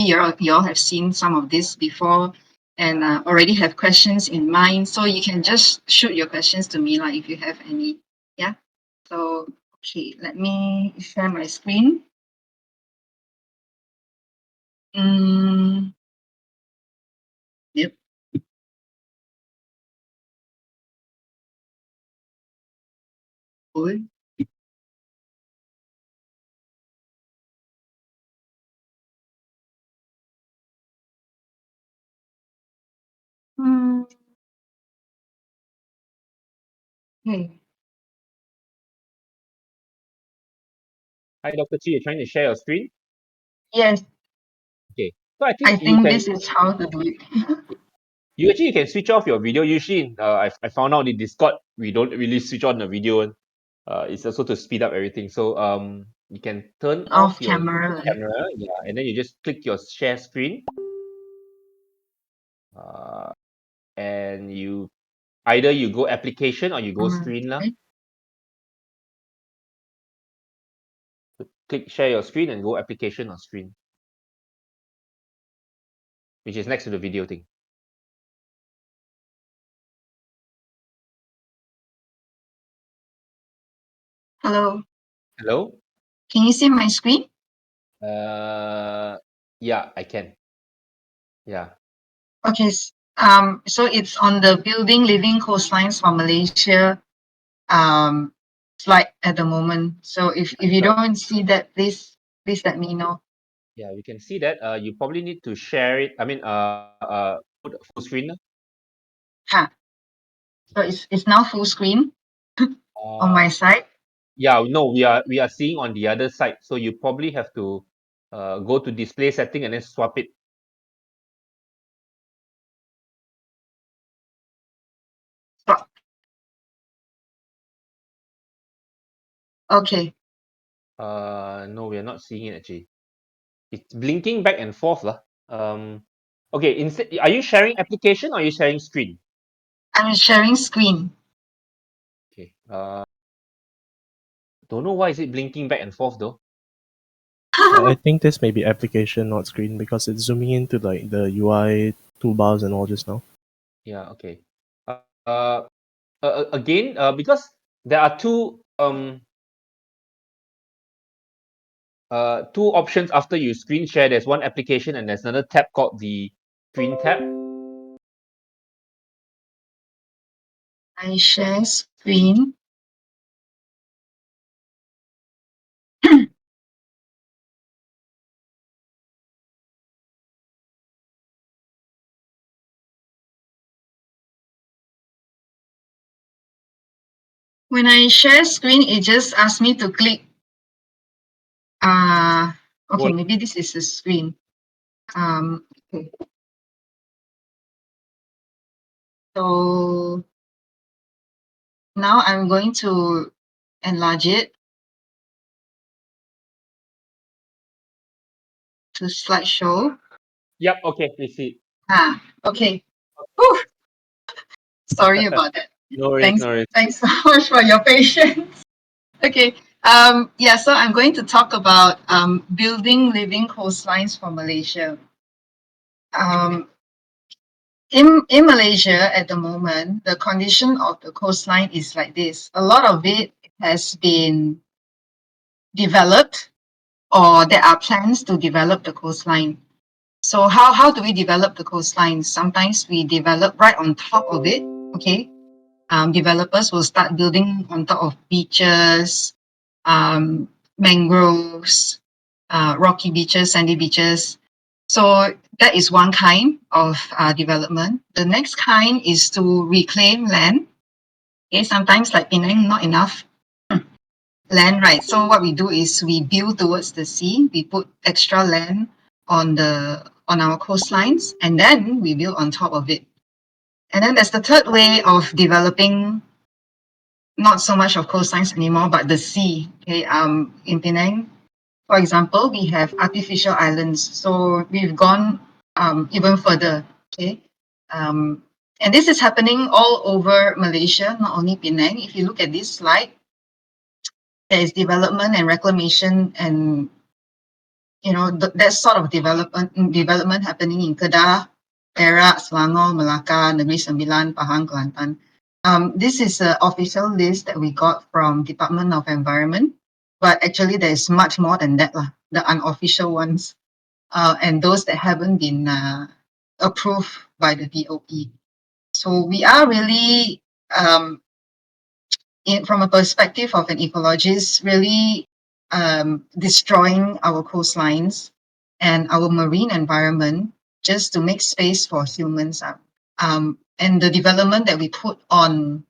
you all have seen some of this before and already have questions in mind. So you can just shoot your questions to me, like if you have any. Yeah. So, okay, let me share my screen. Yep. Good. Mm, okay. Hi, Dr. Chee, you're trying to share your screen? Yes, Okay. So I I think think this is how to do it. you can switch off your video. Usually, I found out in Discord we don't really switch on the video. It's also to speed up everything. So you can turn off Off your camera. camera, yeah, and then you just click your share screen. And you either you go application or you go screen lah. Okay. Click share your screen and go application or screen, which is next to the video thing. Hello. Hello? Can you see my screen? Yeah, I can. Yeah. Okay. So it's on the building living coastlines for Malaysia slide at the moment. So if you So, don't see that, please let me know. yeah, we can see that. You probably need to share it. I mean, put full screen lah. Ha. So it's now full screen on Uh, my side. yeah, no, we are seeing on the other side. So you probably have to go to display setting and then swap it. So- Okay. No, we are not seeing it actually. It's blinking back and forth lah. Okay. Instead, are you sharing application or are you sharing screen? I'm sharing screen. Okay. Don't know why is it blinking back and forth though. I think this may be application, not screen, because it's zooming into like the UI toolbars and all just now. Yeah. Okay. Uh, again, because there are two options after you screen share. There's one application and there's another tab called the screen tab. I share screen. When I share screen, it just asks me to click. Okay, Well, maybe this is the screen. Okay. So now I'm going to enlarge it to slideshow. yep. Okay. We see. Okay. Whew, sorry about that. No worries. Thanks, No worries. thanks so much for your patience. Okay. Yeah, so I'm going to talk about building living coastlines for Malaysia. Um, in Malaysia at the moment, the condition of the coastline is like this. A lot of it has been developed, or there are plans to develop the coastline. So how do we develop the coastline? Sometimes we develop right on top of it. Okay. Developers will start building on top of beaches, mangroves, rocky beaches, sandy beaches. So that is one kind of development. The next kind is to reclaim land. Okay, sometimes like Penang, not enough land, right? So what we do is we build towards the sea. We put extra land on our coastlines, and then we build on top of it. And then there's the third way of developing, not so much of coastlines anymore, but the sea. Okay, in Penang, for example, we have artificial islands. So we've gone even further. Okay, and this is happening all over Malaysia, not only Penang. If you look at this slide, there is development and reclamation and that sort of development happening in Kedah, Perak, Selangor, Melaka, Negeri Sembilan, Pahang, Kelantan. This is an official list that we got from Department of Environment, but actually there is much more than that lah. The unofficial ones, and those that haven't been approved by the DOE. So we are really, from a perspective of an ecologist, really destroying our coastlines and our marine environment just to make space for humans. And the development that we put on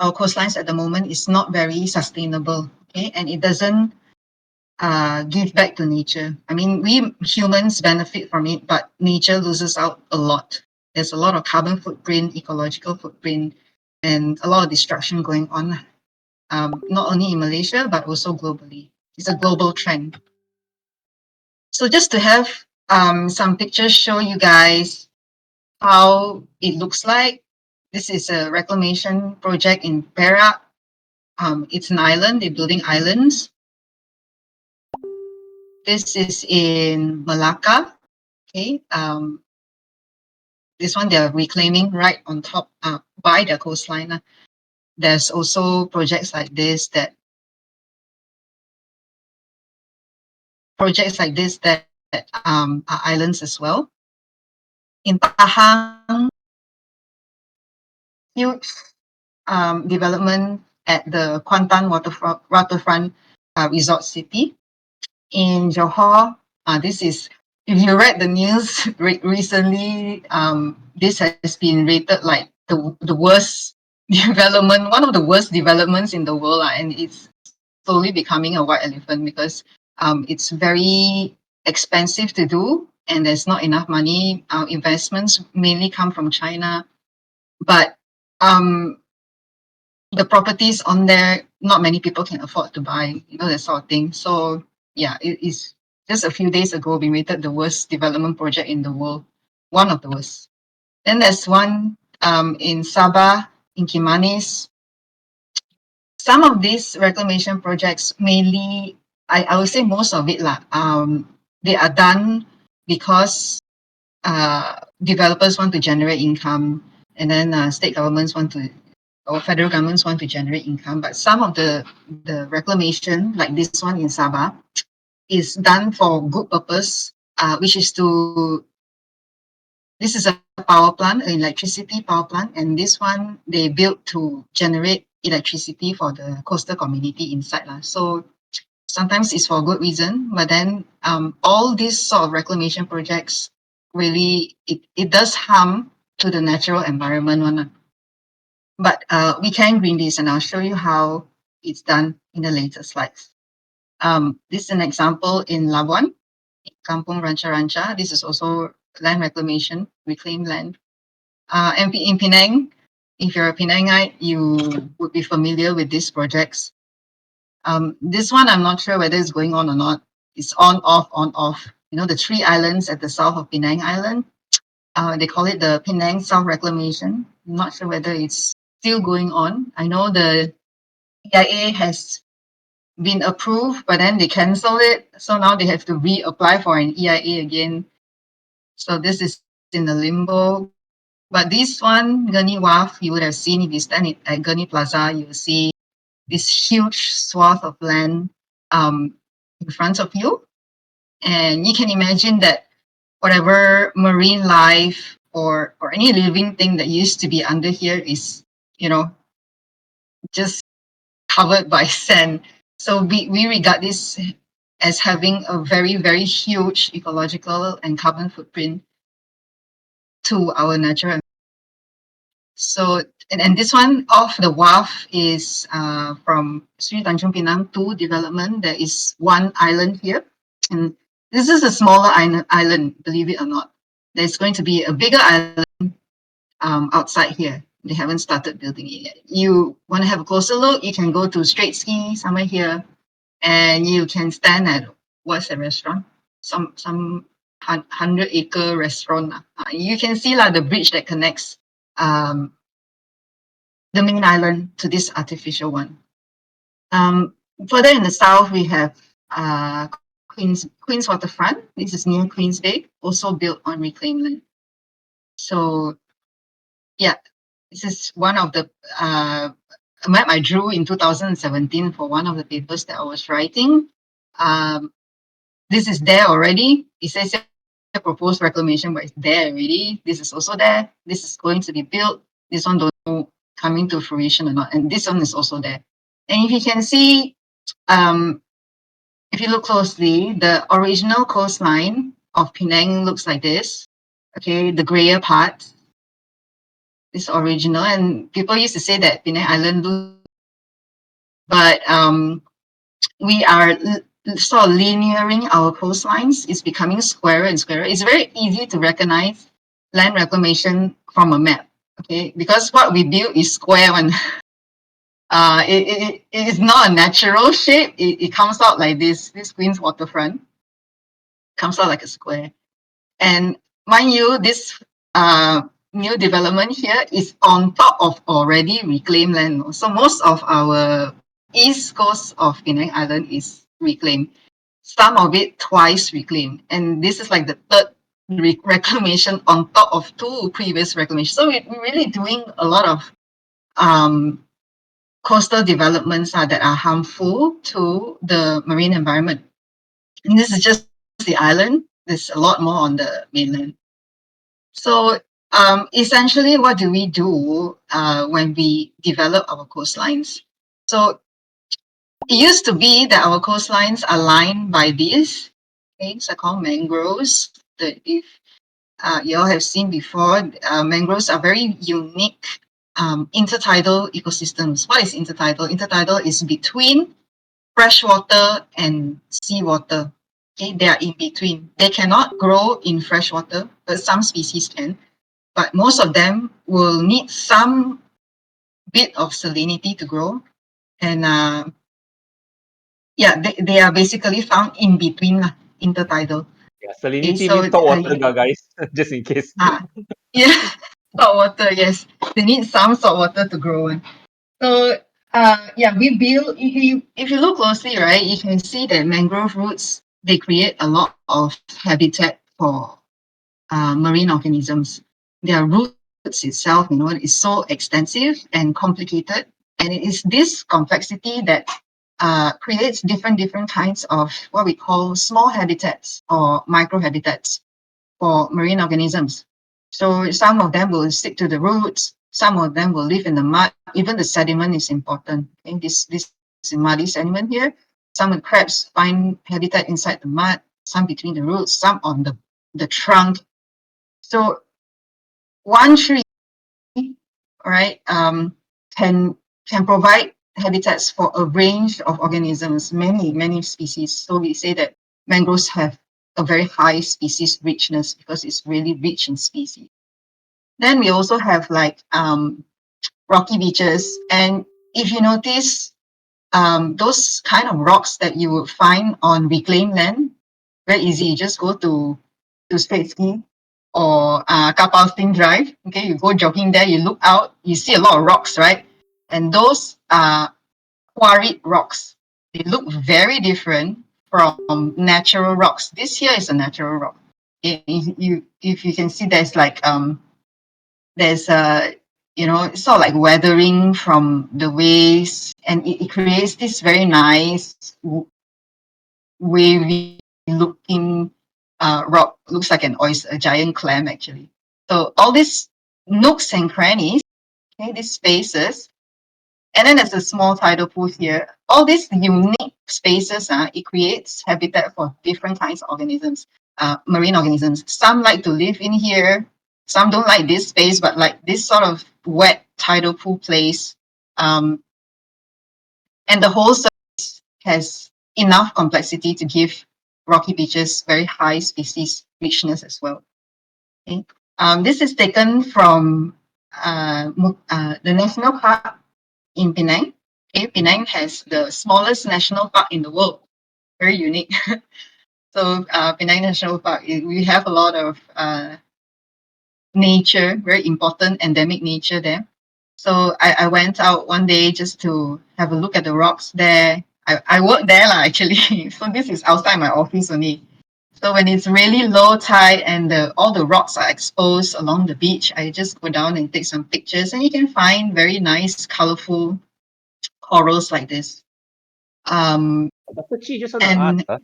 our coastlines at the moment is not very sustainable, okay? And it doesn't give back to nature. I mean, we humans benefit from it, but nature loses out a lot. There's a lot of carbon footprint, ecological footprint, and a lot of destruction going on, not only in Malaysia, but also globally. It's a global trend. So just to have some pictures show you guys how it looks like. This is a reclamation project in Perak. It's an island, they're building islands. This is in Malacca. Okay. This one they're reclaiming right on top by the coastline. There's also projects like this that are islands as well. In Pahang, huge development at the Kuantan Waterfront Resort City. In Johor, this is, if you read the news recently, this has been rated like the worst development, one of the worst developments in the world, and it's slowly becoming a white elephant because it's very expensive to do and there's not enough money. Our investments mainly come from China, but the properties on there, not many people can afford to buy, that sort of thing. So yeah, it is just a few days ago been rated the worst development project in the world, one of the worst. Then there's one in Sabah, in Kimanis. Some of these reclamation projects, mainly, I would say most of it, they are done because developers want to generate income, and then state governments or federal governments want to generate income. But some of the reclamation, like this one in Sabah, is done for good purpose, which is this is a power plant, an electricity power plant, and this one they built to generate electricity for the coastal community inside. So sometimes it's for good reason, but then all these sort of reclamation projects really, it does harm to the natural environment. But we can green this, and I'll show you how it's done in the later slides. This is an example in Labuan, Kampung Rancha Rancha. This is also land reclamation, reclaimed land. And in Penang, if you're a Penangite, you would be familiar with these projects. This one, I'm not sure whether it's going on or not. It's on, off, on, off. The 3 islands at the south of Penang Island. They call it the Penang South Reclamation. I'm not sure whether it's still going on. I know the EIA has been approved, but then they cancel it. So now they have to reapply for an EIA again. So this is in the limbo. But this one, Gurney Wharf, you would have seen if you stand at Gurney Plaza, you will see this huge swath of land in front of you. And you can imagine that whatever marine life or any living thing that used to be under here is, just covered by sand. So we regard this as having a very, very huge ecological and carbon footprint to our natural. So, and this one off the wharf is from Sri Tanjung Pinang 2 development. There is one island here. And this is a smaller island, believe it or not. There's going to be a bigger island outside here. They haven't started building it yet. You want to have a closer look, you can go to Straight Ski, somewhere here, and you can stand at, what's the restaurant? Some 100-acre restaurant. You can see the bridge that connects the main island to this artificial one. Further in the south, we have Queen's Waterfront. This is near Queens Bay, also built on reclaimed land. So yeah, this is one of the a map I drew in 2017 for one of the papers that I was writing. This is there already. It says proposed reclamation, but it's there already. This is also there. This is going to be built. This one don't know coming to fruition or not. And this one is also there. And if you can see, if you look closely, the original coastline of Penang looks like this. Okay, the grayer part is original, and people used to say that Penang Island looks, but we are sort of linearing our coastlines. It's becoming squarer and squarer. It's very easy to recognize land reclamation from a map, okay? Because what we build is square one. It is not a natural shape. It comes out like this. This Queen's Waterfront comes out like a square. And mind you, this new development here is on top of already reclaimed land. So most of our east coast of Penang Island is reclaimed. Some of it twice reclaimed. And this is like the third reclamation on top of two previous reclamations. So we're really doing a lot of coastal developments that are harmful to the marine environment. And this is just the island. There's a lot more on the mainland. So essentially, what do we do when we develop our coastlines? So it used to be that our coastlines are lined by these things are called mangroves. That if you all have seen before, mangroves are very unique intertidal ecosystems. What is intertidal? Intertidal is between freshwater and seawater. Okay, they are in between. They cannot grow in freshwater, but some species can. But most of them will need some bit of salinity to grow. And yeah, they are basically found in between intertidal. Yeah, Okay, salinity so means salt water, guys. Just in case. yeah, salt water. Yes, they need some salt water to grow. So yeah, we build. If you look closely, right, you can see that mangrove roots they create a lot of habitat for marine organisms. Their roots itself, is so extensive and complicated, and it is this complexity that creates different kinds of what we call small habitats or microhabitats for marine organisms. So some of them will stick to the roots, some of them will live in the mud. Even the sediment is important. Okay? This is a muddy sediment here. Some of the crabs find habitat inside the mud, some between the roots, some on the trunk. So one tree, right, can provide habitats for a range of organisms, many species. So we say that mangroves have a very high species richness because it's really rich in species. Then we also have like rocky beaches, and if you notice, those kind of rocks that you would find on reclaimed land, very easy. You just go to Straight Ski or Kapau Sting Drive. Okay, you go jogging there, you look out, you see a lot of rocks, right? And those are quarried rocks. They look very different from natural rocks. This here is a natural rock. If you can see, there's it's sort of like weathering from the waves, and it creates this very nice wavy looking rock. Looks like an oyster, a giant clam actually. So all these nooks and crannies, okay, these spaces, and then there's a small tidal pool here. All these unique spaces, it creates habitat for different kinds of organisms, marine organisms. Some like to live in here. Some don't like this space, but like this sort of wet tidal pool place. And the whole surface has enough complexity to give rocky beaches very high species richness as well. Okay. This is taken from the national park in Penang. Okay, Penang has the smallest national park in the world. Very unique. So Penang National Park, we have a lot of nature, very important endemic nature there. So I went out one day just to have a look at the rocks there. I work there lah, actually. So this is outside my office only. So when it's really low tide and all the rocks are exposed along the beach, I just go down and take some pictures, and you can find very nice, colorful corals like this. Dr. Chee, just want to ask,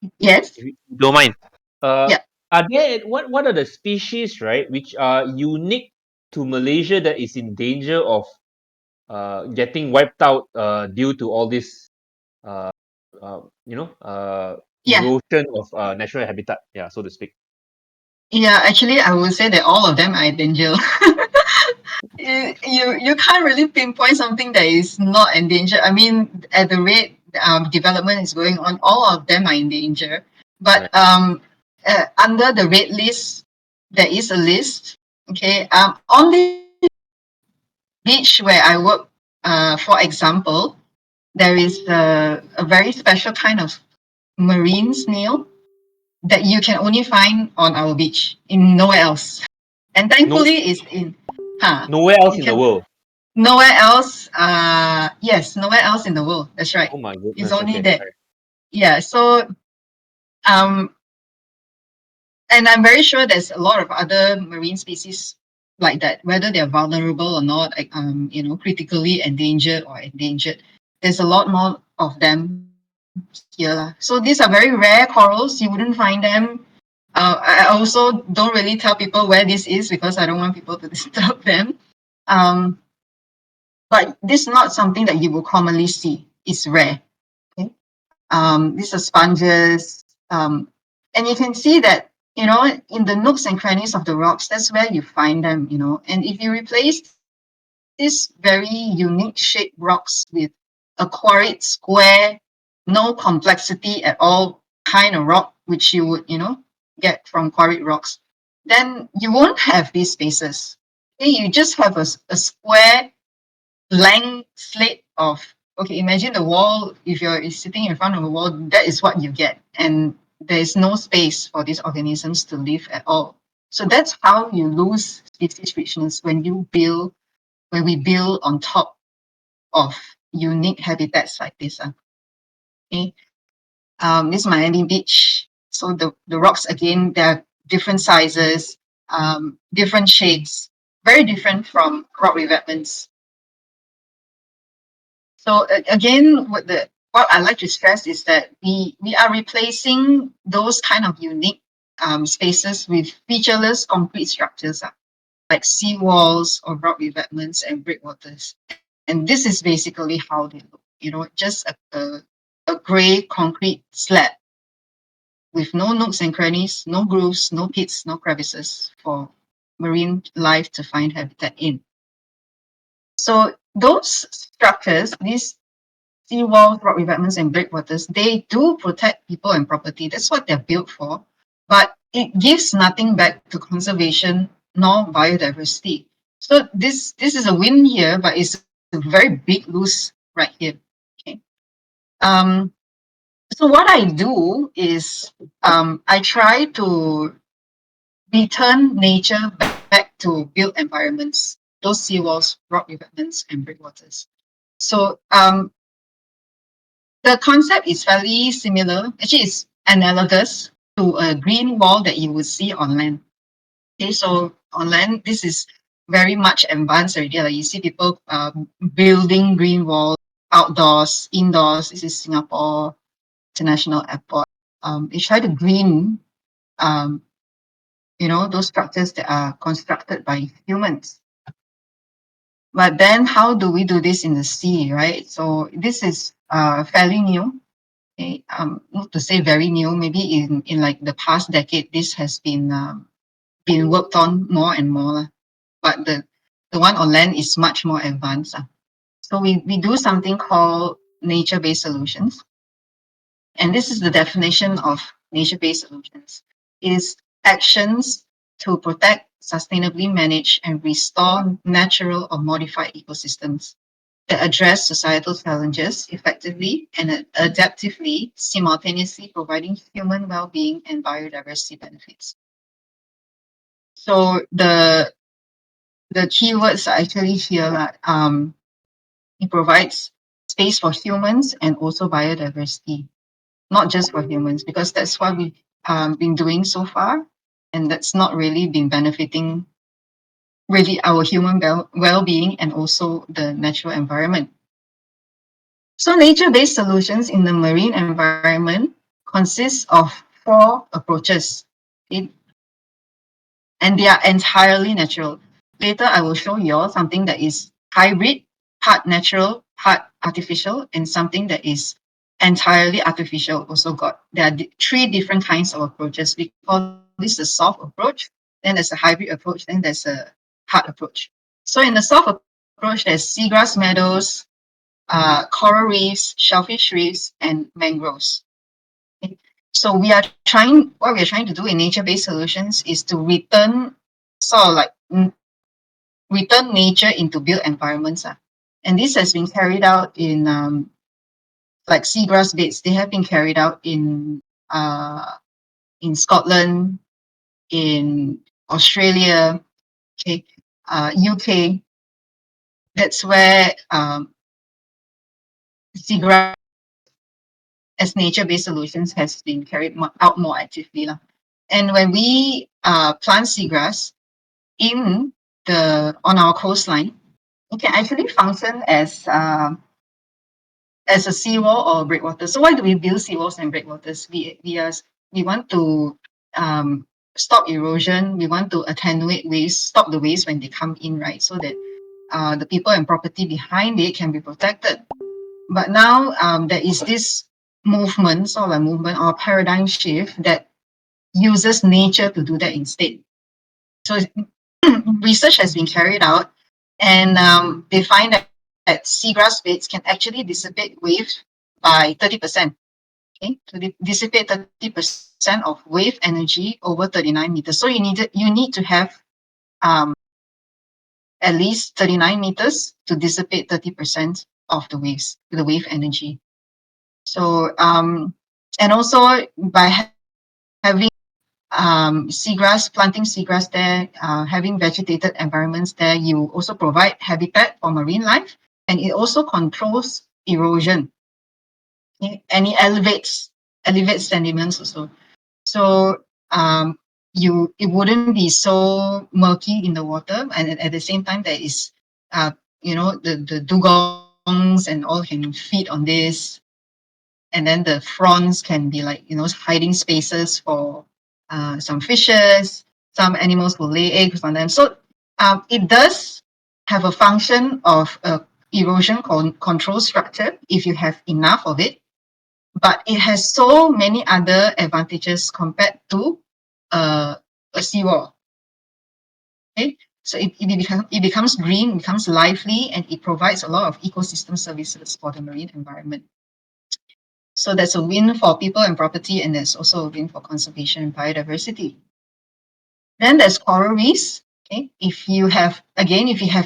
And yes, if you don't mind. Uh, yeah, are there what are the species, right, which are unique to Malaysia that is in danger of getting wiped out due to all this uh, yeah, erosion of natural habitat, yeah, so to speak. yeah. Actually, I would say that all of them are in danger. You can't really pinpoint something that is not endangered. I mean, at the rate development is going on, all of them are in danger. Right. But under the red list, there is a list. Okay. On this beach where I work, for example, there is a very special kind of marine snail that you can only find on our beach, in nowhere else. And No, thankfully, it's in. nowhere else You in the can world. nowhere else. Yes, nowhere else in the world. That's right. Oh my It's goodness. only Okay. that. Right. Yeah. So um, and I'm very sure there's a lot of other marine species like that, whether they're vulnerable or not, like, critically endangered or endangered. There's a lot more of them here. So these are very rare corals. You wouldn't find them. I also don't really tell people where this is because I don't want people to disturb them. Um, but this is not something that you will commonly see. It's rare. Okay. These are sponges. And you can see that, in the nooks and crannies of the rocks, that's where you find them. And if you replace these very unique shaped rocks with a quarried square, no complexity at all kind of rock, which you would, get from quarried rocks, then you won't have these spaces. Okay, you just have a square blank slate of, okay, imagine the wall. If you're sitting in front of a wall, that is what you get, and there is no space for these organisms to live at all. So that's how you lose species richness when we build on top of unique habitats like this. Okay. This is Miami Beach. So the rocks again, they're different sizes, different shapes, very different from rock revetments. So again, what I like to stress is that we are replacing those kind of unique spaces with featureless concrete structures, like seawalls or rock revetments and breakwaters. And this is basically how they look. Just a gray concrete slab with no nooks and crannies, no grooves, no pits, no crevices for marine life to find habitat in. So those structures, these seawalls, rock revetments, and breakwaters, they do protect people and property. That's what they're built for. But it gives nothing back to conservation nor biodiversity. So this is a win here, but it's a very big lose right here. Okay. Um, so what I do is I try to return nature back to built environments, those seawalls, rock revetments, and breakwaters. So the concept is fairly similar. Actually, it's analogous to a green wall that you would see on land. Okay, so on land, this is very much advanced already. Like you see people building green walls outdoors, indoors. This is Singapore International Airport. They try to green, um, those structures that are constructed by humans. But then, how do we do this in the sea, right? So this is fairly new. Okay, not to say very new, maybe in like the past decade, this has been worked on more and more. But the one on land is much more advanced. So we do something called nature-based solutions. And this is the definition of nature-based solutions. It is actions to protect, sustainably manage, and restore natural or modified ecosystems that address societal challenges effectively and adaptively, simultaneously providing human well-being and biodiversity benefits. So the keywords are actually here. It provides space for humans and also biodiversity, not just for humans, because that's what we've been doing so far, and that's not really been benefiting really our human well-being and also the natural environment. So nature-based solutions in the marine environment consists of 4 approaches, okay? And they are entirely natural. Later, I will show you all something that is hybrid, part natural, part artificial, and something that is entirely artificial also got. There are 3 different kinds of approaches. We call this the soft approach, then there's a hybrid approach, then there's a hard approach. So in the soft approach, there's seagrass meadows, coral reefs, shellfish reefs, and mangroves. Okay. So what we are trying to do in nature-based solutions is to return sort of like return nature into built environments. And this has been carried out in like seagrass beds. They have been carried out in Scotland, in Australia, okay, UK. That's where seagrass as nature-based solutions has been carried out more actively. And when we plant seagrass in on our coastline, it can actually function as a seawall or breakwater. So why do we build seawalls and breakwaters? We want to stop erosion. We want to attenuate waves, stop the waves when they come in, right? So that the people and property behind it can be protected. But now there is this movement, sort of a movement or paradigm shift that uses nature to do that instead. So research has been carried out, and they find that seagrass beds can actually dissipate waves by 30%. Okay, so they dissipate 30% of wave energy over 39 meters. So you need to have um, at least 39 meters to dissipate 30% of the wave energy. So and also by having planting seagrass there, having vegetated environments there, you also provide habitat for marine life, and it also controls erosion. Okay? And it elevates sediments also. So it wouldn't be so murky in the water, and at the same time there is the dugongs and all can feed on this, and then the fronds can be like hiding spaces for some fishes. Some animals will lay eggs on them. So it does have a function of erosion control structure if you have enough of it, but it has so many other advantages compared to a seawall. Okay, so it becomes green, becomes lively, and it provides a lot of ecosystem services for the marine environment. So that's a win for people and property, and there's also a win for conservation and biodiversity. Then there's coral reefs. Okay, if you have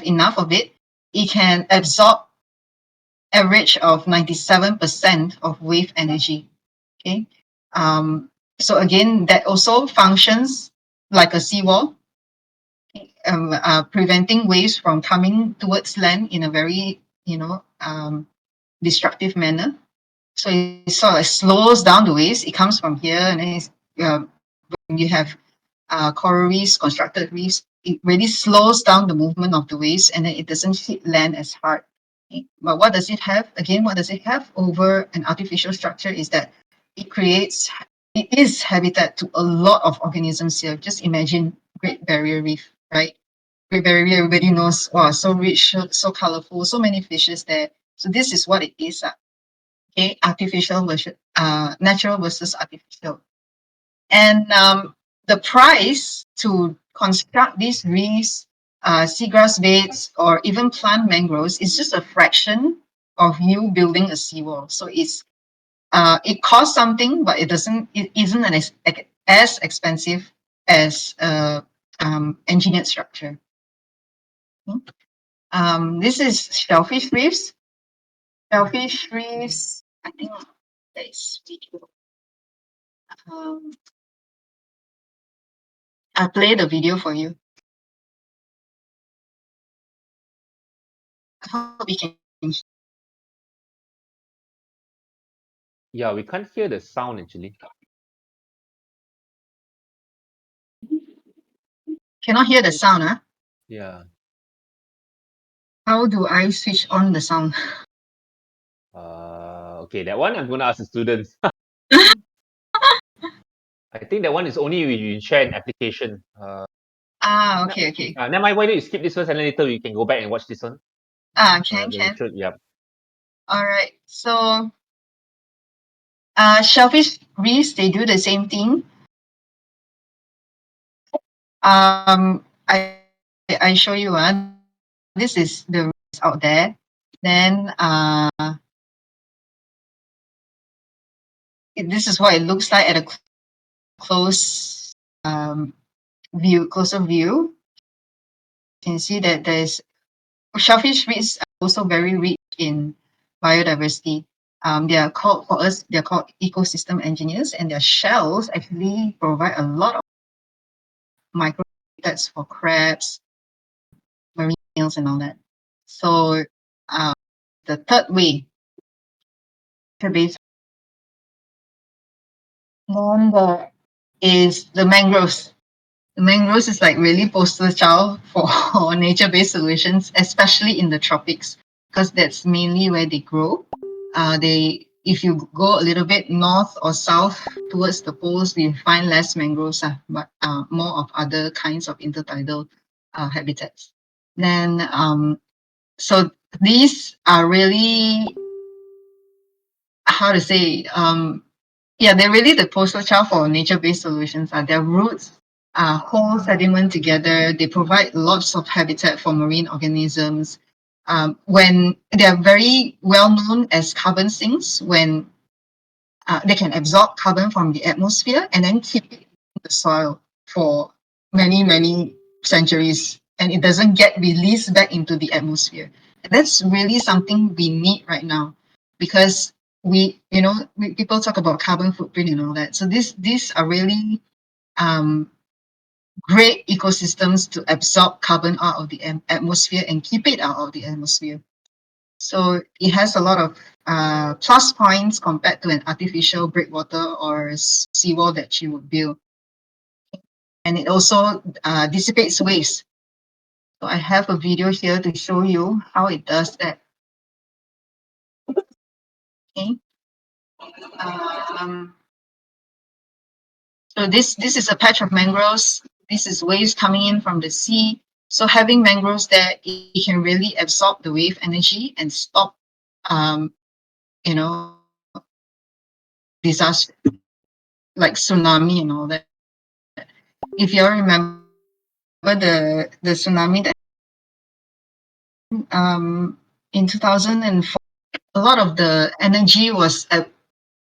enough of it, it can absorb average of 97% of wave energy. Okay, so again, that also functions like a seawall, preventing waves from coming towards land in a very destructive manner. So it sort of slows down the waves. It comes from here, and then when you have coral reefs, constructed reefs, it really slows down the movement of the waves, and then it doesn't hit land as hard. Okay? But what does it have? Again, what does it have over an artificial structure is that it is habitat to a lot of organisms here. Just imagine Great Barrier Reef, right? Great Barrier Reef, everybody knows, wow, so rich, so colorful, so many fishes there. So this is what it is. Okay, artificial versus natural versus artificial. And the price to construct these reefs, seagrass beds, or even plant mangroves is just a fraction of you building a seawall. So it costs something, but it isn't as expensive as engineered structure. This is shellfish reefs. Shellfish reefs, I think that is video. I'll play the video for you. I hope you can. Yeah, we can't hear the sound actually. Cannot hear the sound, huh? Yeah. How do I switch on the sound? Okay, that one I'm gonna ask the students. I think that one is only when you share an application. Okay. Never mind, why don't you skip this first and then later we can go back and watch this one? Can. Yeah. All right. So, Shellfish Reefs, they do the same thing. I show you. This is the reefs out there. Then, this is what it looks like at a close closer view. You can see that there's shellfish reefs are also very rich in biodiversity. They're called ecosystem engineers, and their shells actually provide a lot of micro habitats for crabs, marine snails, and all that. So, the third way, base, then is the mangroves. The mangroves is like really poster child for nature-based solutions, especially in the tropics, because that's mainly where they grow. If you go a little bit north or south towards the poles, we find less mangroves, but more of other kinds of intertidal habitats. Then, so these are really, how to say, yeah, they're really the poster child for nature-based solutions. Their roots hold sediment together. They provide lots of habitat for marine organisms. When they are very well known as carbon sinks, when they can absorb carbon from the atmosphere and then keep it in the soil for many centuries, and it doesn't get released back into the atmosphere. And that's really something we need right now, because people talk about carbon footprint and all that. So these are really um, great ecosystems to absorb carbon out of the atmosphere and keep it out of the atmosphere. So it has a lot of plus points compared to an artificial breakwater or seawall that you would build. And it also dissipates waste. So I have a video here to show you how it does that. Okay. Um, so this is a patch of mangroves. This is waves coming in from the sea. So having mangroves there, it can really absorb the wave energy and stop, um, you know, disaster like tsunami and all that. If you all remember the tsunami that in 2004, a lot of the energy was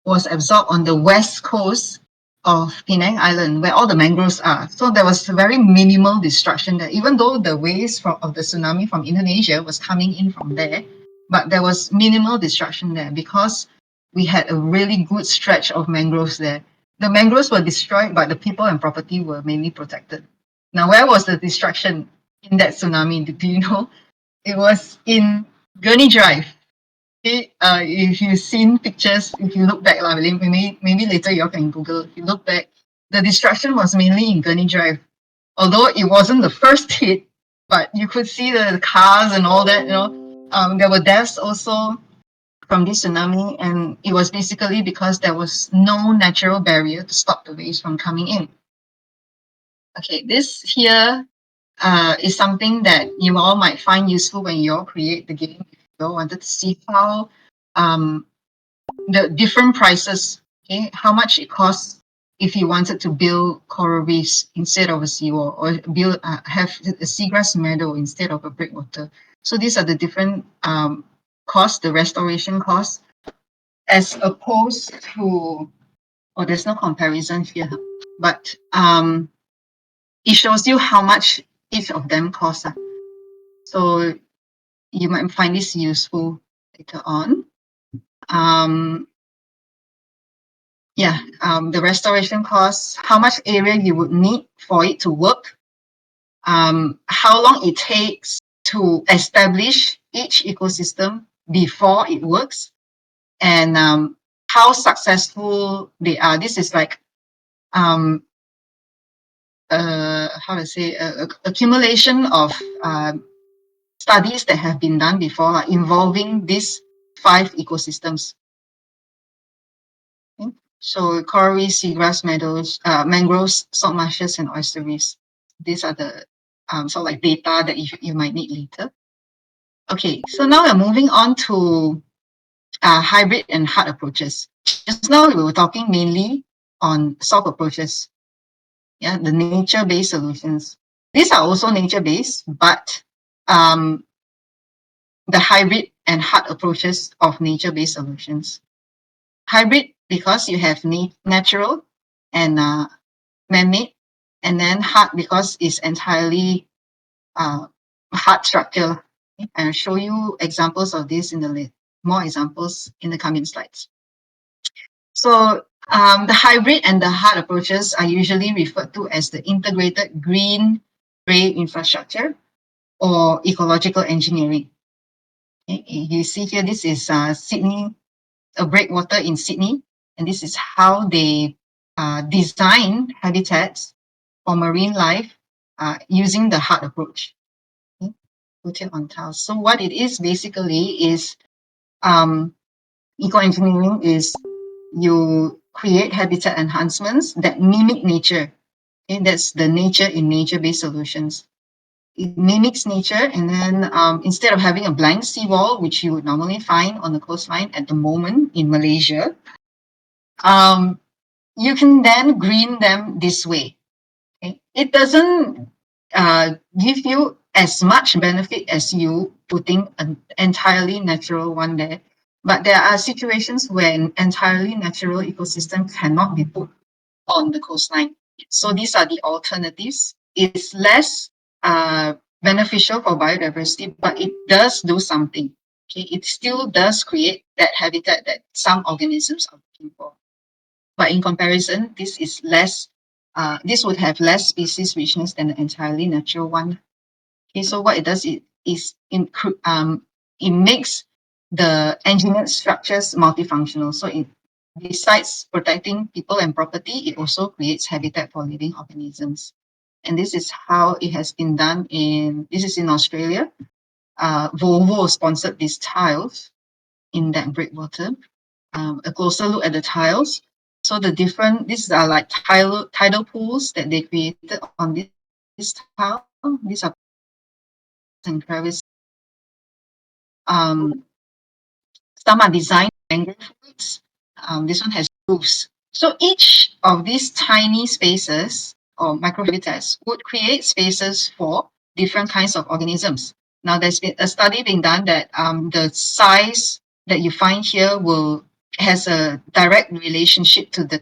absorbed on the west coast of Penang Island, where all the mangroves are. So there was very minimal destruction there, even though the waves of the tsunami from Indonesia was coming in from there, but there was minimal destruction there because we had a really good stretch of mangroves there. The mangroves were destroyed, but the people and property were mainly protected. Now, where was the destruction in that tsunami? Do you know? It was in Gurney Drive. Okay, if you've seen pictures, if you look back, maybe later you all can Google. If you look back, the destruction was mainly in Gurney Drive. Although it wasn't the first hit, but you could see the cars and all that. There were deaths also from this tsunami, and it was basically because there was no natural barrier to stop the waves from coming in. Okay, this here is something that you all might find useful when you all create the game. If you all wanted to see how the different prices, okay, how much it costs if you wanted to build coral reefs instead of a seawall, or have a seagrass meadow instead of a breakwater. So these are the different costs, the restoration costs, as opposed to, oh, there's no comparison here, but it shows you how much each of them costs. So you might find this useful later on. The restoration costs, how much area you would need for it to work, how long it takes to establish each ecosystem before it works, and how successful they are. This is like how to say accumulation of studies that have been done before, like, involving these 5 ecosystems. Okay? So coral reefs, seagrass meadows, mangroves, salt marshes, and oyster reefs. These are the sort of like data that you might need later. Okay, so now we're moving on to hybrid and hard approaches. Just now we were talking mainly on soft approaches, yeah, the nature-based solutions. These are also nature-based, but the hybrid and hard approaches of nature-based solutions. Hybrid because you have natural and man-made, and then hard because it's entirely hard structure. Okay? I'll show you examples of this more examples in the coming slides. So the hybrid and the hard approaches are usually referred to as the integrated green-gray infrastructure or ecological engineering. Okay? You see here, this is Sydney, a breakwater in Sydney, and this is how they design habitats for marine life using the hard approach. Okay? Put it on tiles. So what it is basically is eco-engineering is you create habitat enhancements that mimic nature. Okay? That's the nature in nature-based solutions. It mimics nature, and then instead of having a blank seawall, which you would normally find on the coastline at the moment in Malaysia, you can then green them this way. Okay? It doesn't give you as much benefit as you putting an entirely natural one there. But there are situations where an entirely natural ecosystem cannot be put on the coastline. So these are the alternatives. It's less beneficial for biodiversity, but it does do something. Okay? It still does create that habitat that some organisms are looking for. But in comparison, this would have less species richness than the entirely natural one. Okay, so what it does is it makes the engineered structures multifunctional. So besides protecting people and property, it also creates habitat for living organisms. And this is how it has been done this is in Australia. Volvo sponsored these tiles in that breakwater. A closer look at the tiles. So these are like tidal pools that they created on this tile. These are and crevices. Some are designed mangrove roots. This one has roofs. So each of these tiny spaces or microhabitats would create spaces for different kinds of organisms. Now, there's been a study being done that the size that you find here has a direct relationship to the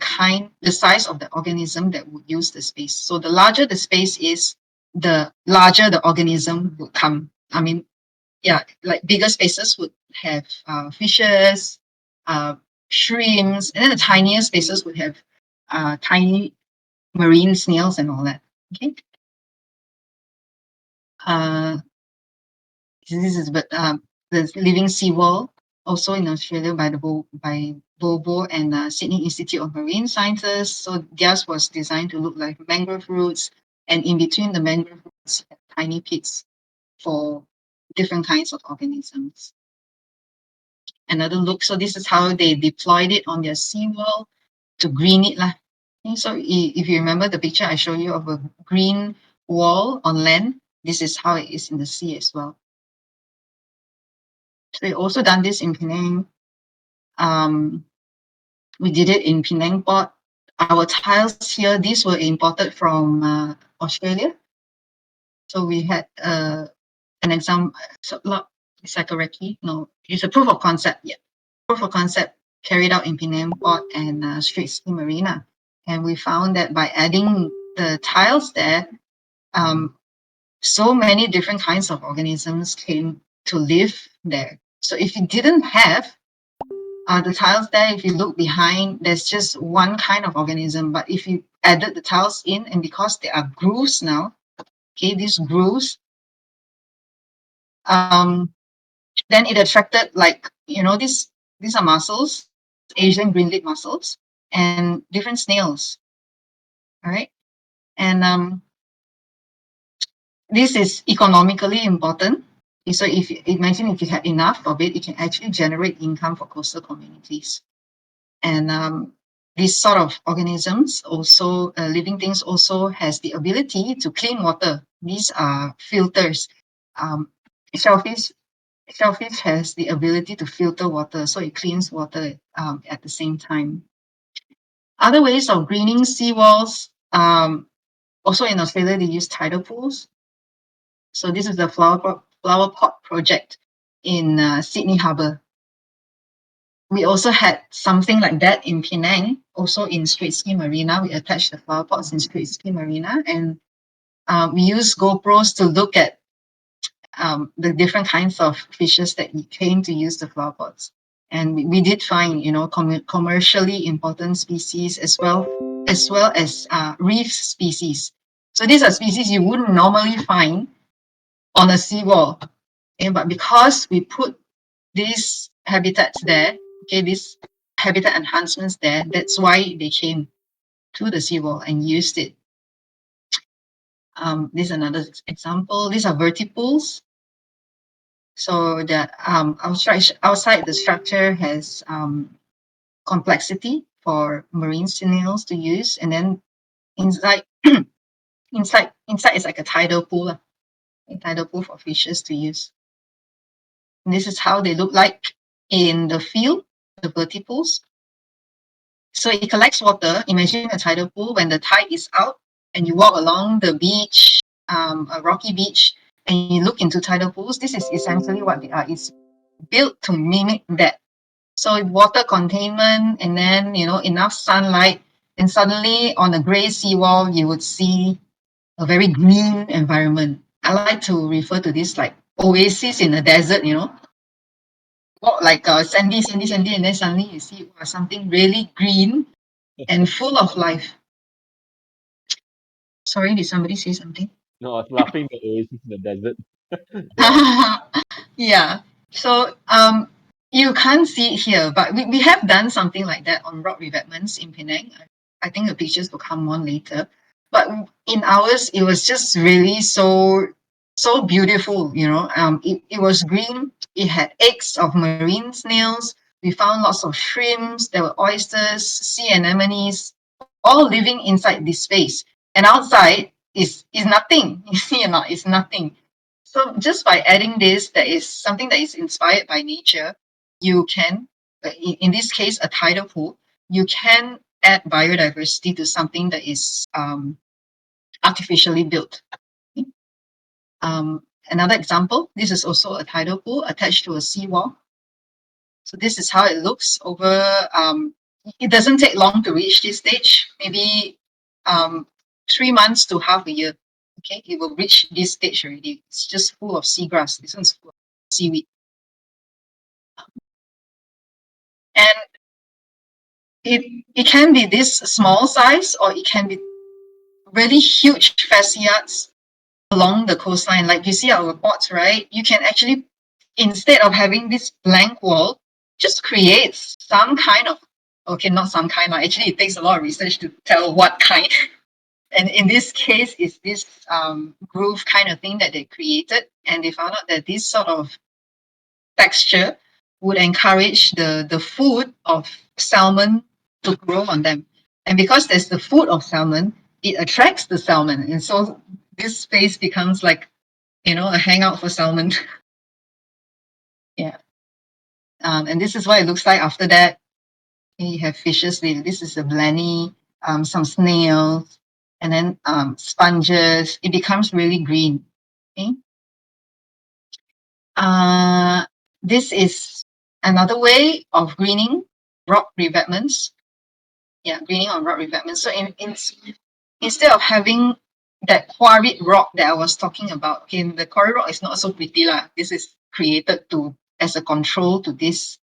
size of the organism that would use the space. So the larger the space is, the larger the organism would come. I mean, yeah, like bigger spaces would have fishes, shrimps, and then the tinier spaces would have tiny marine snails and all that. Okay. This is the living seawall, also in Australia by Volvo and Sydney Institute of Marine Sciences. So theirs was designed to look like mangrove roots, and in between the mangrove roots, tiny pits for different kinds of organisms. Another look. So this is how they deployed it on their seawall to green it. Okay, so if you remember the picture I showed you of a green wall on land, this is how it is in the sea as well. So we also done this in Penang. We did it in Penang port. Our tiles here, these were imported from Australia. So we had an example. So it's like a recce. No, it's a proof of concept. Yeah, proof of concept carried out in Penang port and Straits Sea Marina. And we found that by adding the tiles there, so many different kinds of organisms came to live there. So if you didn't have the tiles there, if you look behind, there's just one kind of organism. But if you added the tiles in, and because there are grooves now, okay, these grooves, then it attracted, like, these are mussels. Asian green lip mussels, and different snails. All right. And this is economically important. So if you imagine if you have enough of it, it can actually generate income for coastal communities. And these sort of organisms also, living things also has the ability to clean water. These are filters. Um, shellfish, shellfish has the ability to filter water, so it cleans water at the same time. Other ways of greening seawalls, also in Australia, they use tidal pools. So this is the flower pot project in Sydney Harbour. We also had something like that in Penang, also in Straight Ski Marina. We attached the flower pots in Straight Ski Marina, and we use GoPros to look at the different kinds of fishes that came to use the flower pots. And we did find, commercially important species as well as reef species. So these are species you wouldn't normally find on a seawall. Okay, but because we put these habitats there, okay, these habitat enhancements there, that's why they came to the seawall and used it. This is another example. These are vertipools. So the outside the structure has complexity for marine snails to use, and then inside inside is like a tidal pool, a tidal pool for fishes to use. And this is how they look like in the field, the vertipools. So it collects water. Imagine a tidal pool when the tide is out and you walk along the beach, a rocky beach, and you look into tidal pools. This is essentially what they are. It's built to mimic that. So water containment, and then enough sunlight, and suddenly on a grey seawall you would see a very green environment. I like to refer to this like oasis in the desert. Walk like sandy, sandy, sandy, and then suddenly you see something really green and full of life. Sorry, did somebody say something? No, I was laughing the oasis in the desert. Yeah. So you can't see it here, but we have done something like that on rock revetments in Penang. I think the pictures will come on later. But in ours, it was just really so beautiful. It was green. It had eggs of marine snails. We found lots of shrimps. There were oysters, sea anemones, all living inside this space. And outside is nothing. You see or not? It's nothing. So just by adding this, that is something that is inspired by nature, you can, in this case, a tidal pool, you can add biodiversity to something that is artificially built. Another example, this is also a tidal pool attached to a seawall. So this is how it looks over. It doesn't take long to reach this stage, maybe 3 months to half a year. Okay, it will reach this stage already. It's just full of seagrass. This one's full of seaweed. And it can be this small size, or it can be really huge fascias along the coastline. Like you see our pots, right? You can actually, instead of having this blank wall, just create some kind of, okay, not some kind, actually it takes a lot of research to tell what kind. And in this case, it's this groove kind of thing that they created. And they found out that this sort of texture would encourage the food of salmon to grow on them. And because there's the food of salmon, it attracts the salmon. And so this space becomes like, a hangout for salmon. Yeah. And this is what it looks like after that. You have fishes. This is a blenny, some snails, and then sponges. It becomes really green. Okay. This is another way of greening rock revetments. Yeah, greening on rock revetments. So instead of having that quarried rock that I was talking about, okay, the quarried rock is not so pretty lah. This is created as a control to this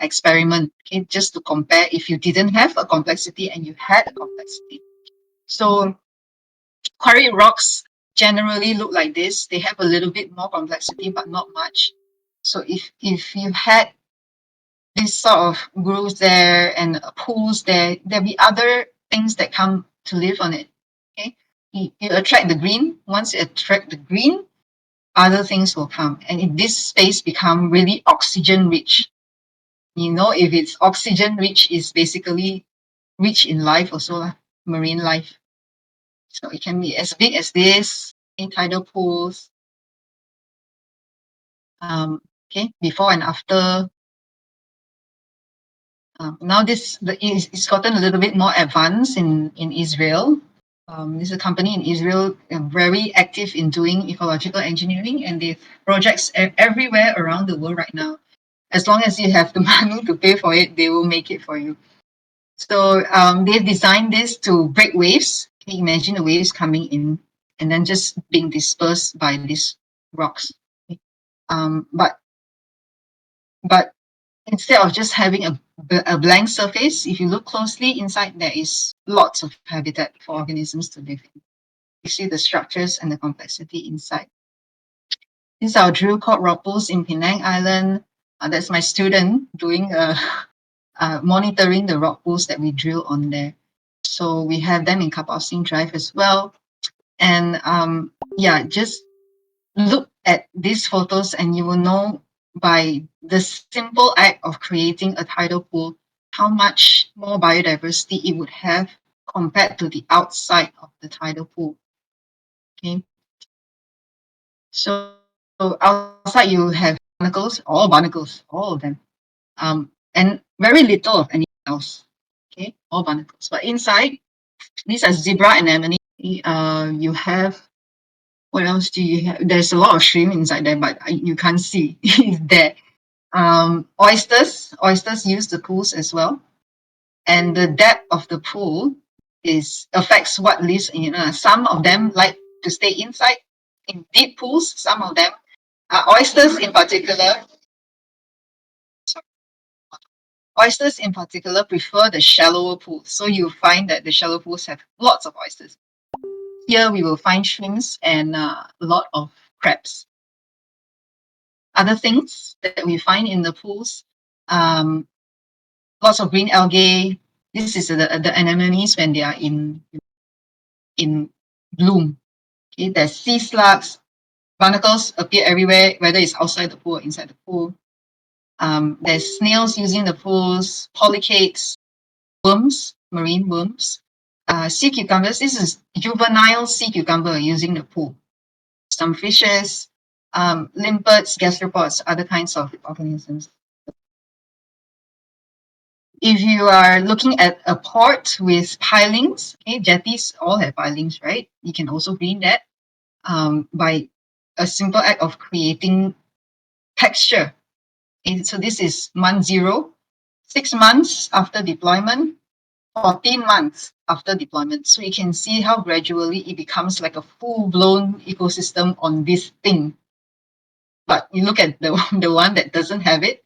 experiment. Okay, just to compare if you didn't have a complexity and you had a complexity. So quarried rocks generally look like this. They have a little bit more complexity, but not much. So if you had this sort of grows there and pools there, there'll be other things that come to live on it. Okay, you attract the green. Once you attract the green, other things will come. And if this space become really oxygen rich, if it's oxygen rich, is basically rich in life also, marine life. So it can be as big as this in tidal pools. Okay, before and after. Now it's gotten a little bit more advanced in Israel. This is a company in Israel very active in doing ecological engineering, and they projects everywhere around the world right now. As long as you have the money to pay for it, they will make it for you. So they've designed this to break waves. Can you imagine the waves coming in and then just being dispersed by these rocks? But instead of just having a blank surface, if you look closely inside, there is lots of habitat for organisms to live in. You see the structures and the complexity inside. This is our drill called rock pools in Penang Island. That's my student doing monitoring the rock pools that we drill on there. So we have them in Kapau Sing Drive as well. And just look at these photos and you will know by the simple act of creating a tidal pool how much more biodiversity it would have compared to the outside of the tidal pool. Okay. So outside you have barnacles, all of them. And very little of anything else. Okay, all barnacles. But inside, these are zebra anemone. You have, what else do you have? There's a lot of shrimp inside there, but you can't see. It's there. Oysters use the pools as well. And the depth of the pool affects what lives in it. Some of them like to stay inside in deep pools. Some of them, oysters in particular, prefer the shallower pools. So you find that the shallow pools have lots of oysters. Here we will find shrimps and a lot of crabs. Other things that we find in the pools, lots of green algae. This is the anemones when they are in bloom. Okay, there's sea slugs, barnacles appear everywhere, whether it's outside the pool or inside the pool. There's snails using the pools, polychaetes, worms, marine worms, sea cucumbers. This is juvenile sea cucumber using the pool. Some fishes, limpets, gastropods, other kinds of organisms. If you are looking at a port with pilings, okay, jetties all have pilings, right? You can also green that by a simple act of creating texture. Okay, so this is month 0, 6 months after deployment, 14 months after deployment. So you can see how gradually it becomes like a full-blown ecosystem on this thing. But you look at the one that doesn't have it,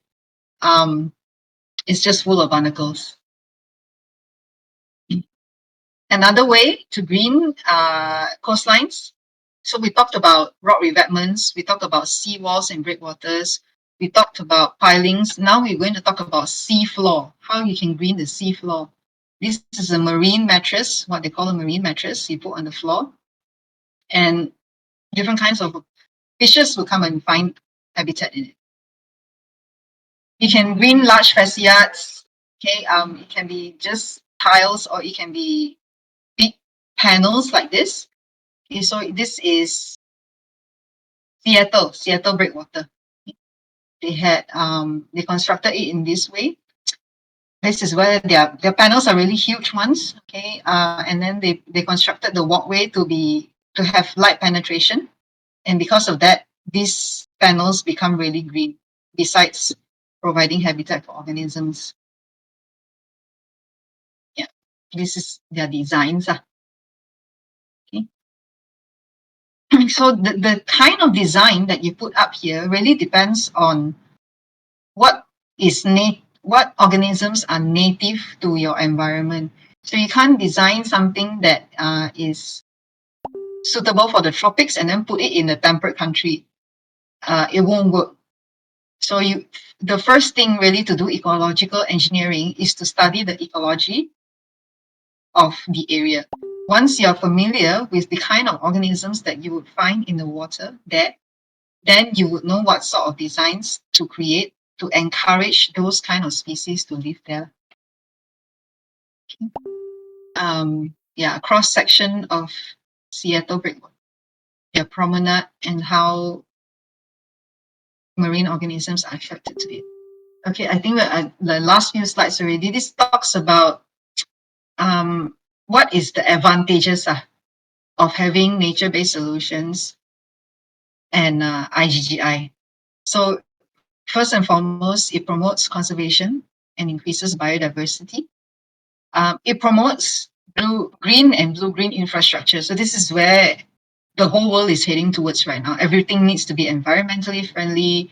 it's just full of barnacles. Another way to green coastlines. So we talked about rock revetments, we talked about seawalls and breakwaters, we talked about pilings. Now we're going to talk about sea floor, how you can green the sea floor. This is a marine mattress, what they call a marine mattress, you put on the floor. And different kinds of fishes will come and find habitat in it. You can green large fasciates. Okay, it can be just tiles or it can be big panels like this. Okay, so this is Seattle breakwater. They constructed it in this way. This is where their panels are really huge ones. Okay, and then they constructed the walkway to have light penetration, and because of that, these panels become really green. Besides providing habitat for organisms. Yeah, this is their designs. Okay. So the kind of design that you put up here really depends on what organisms are native to your environment. So you can't design something that is suitable for the tropics and then put it in a temperate country. It won't work. So the first thing really to do ecological engineering is to study the ecology of the area. Once you're familiar with the kind of organisms that you would find in the water there, then you would know what sort of designs to create to encourage those kind of species to live there. Yeah, cross section of Seattle breakwater, their promenade, and how marine organisms are attracted to it. Okay, I think that the last few slides already. This talks about what is the advantages of having nature-based solutions and IGGI. So first and foremost, it promotes conservation and increases biodiversity. It promotes green and blue-green infrastructure. So this is where the whole world is heading towards right now. Everything needs to be environmentally friendly,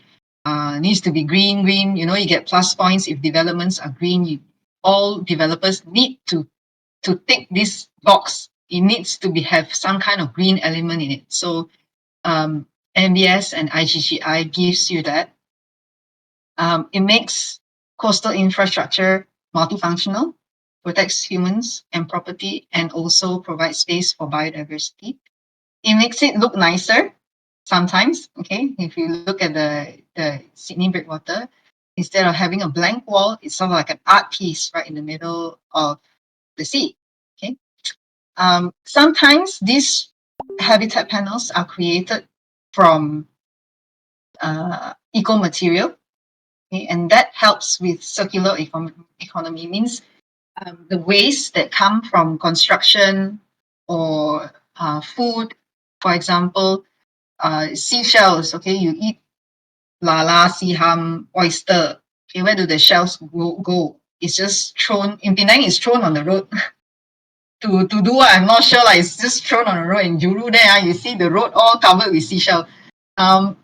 needs to be green. You know, you get plus points if developments are green. All developers need to tick this box. It needs to have some kind of green element in it. So MBS and IGGI gives you that. It makes coastal infrastructure multifunctional, protects humans and property, and also provides space for biodiversity. It makes it look nicer sometimes. Okay, if you look at the Sydney breakwater, instead of having a blank wall, it's sort of like an art piece right in the middle of the sea. Okay, sometimes these habitat panels are created from eco material. Okay, and that helps with circular economy. Means the waste that come from construction or food, for example, seashells. Okay, you eat lala, siham, oyster. Okay, where do the shells go? It's just thrown in Penang. It's thrown on the road. To do what I'm not sure. Like it's just thrown on the road in Juru there. You see the road all covered with seashell. Um,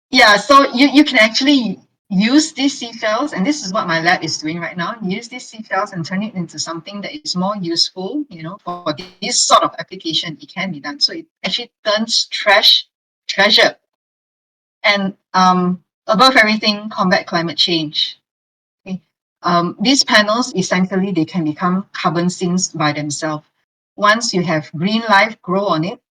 yeah, so you can actually use these seashells, and this is what my lab is doing right now. Use these seashells and turn it into something that is more useful. You know, for this sort of application, it can be done. So it actually turns trash treasure, and above everything, combat climate change. Okay. These panels essentially they can become carbon sinks by themselves. Once you have green life grow on it,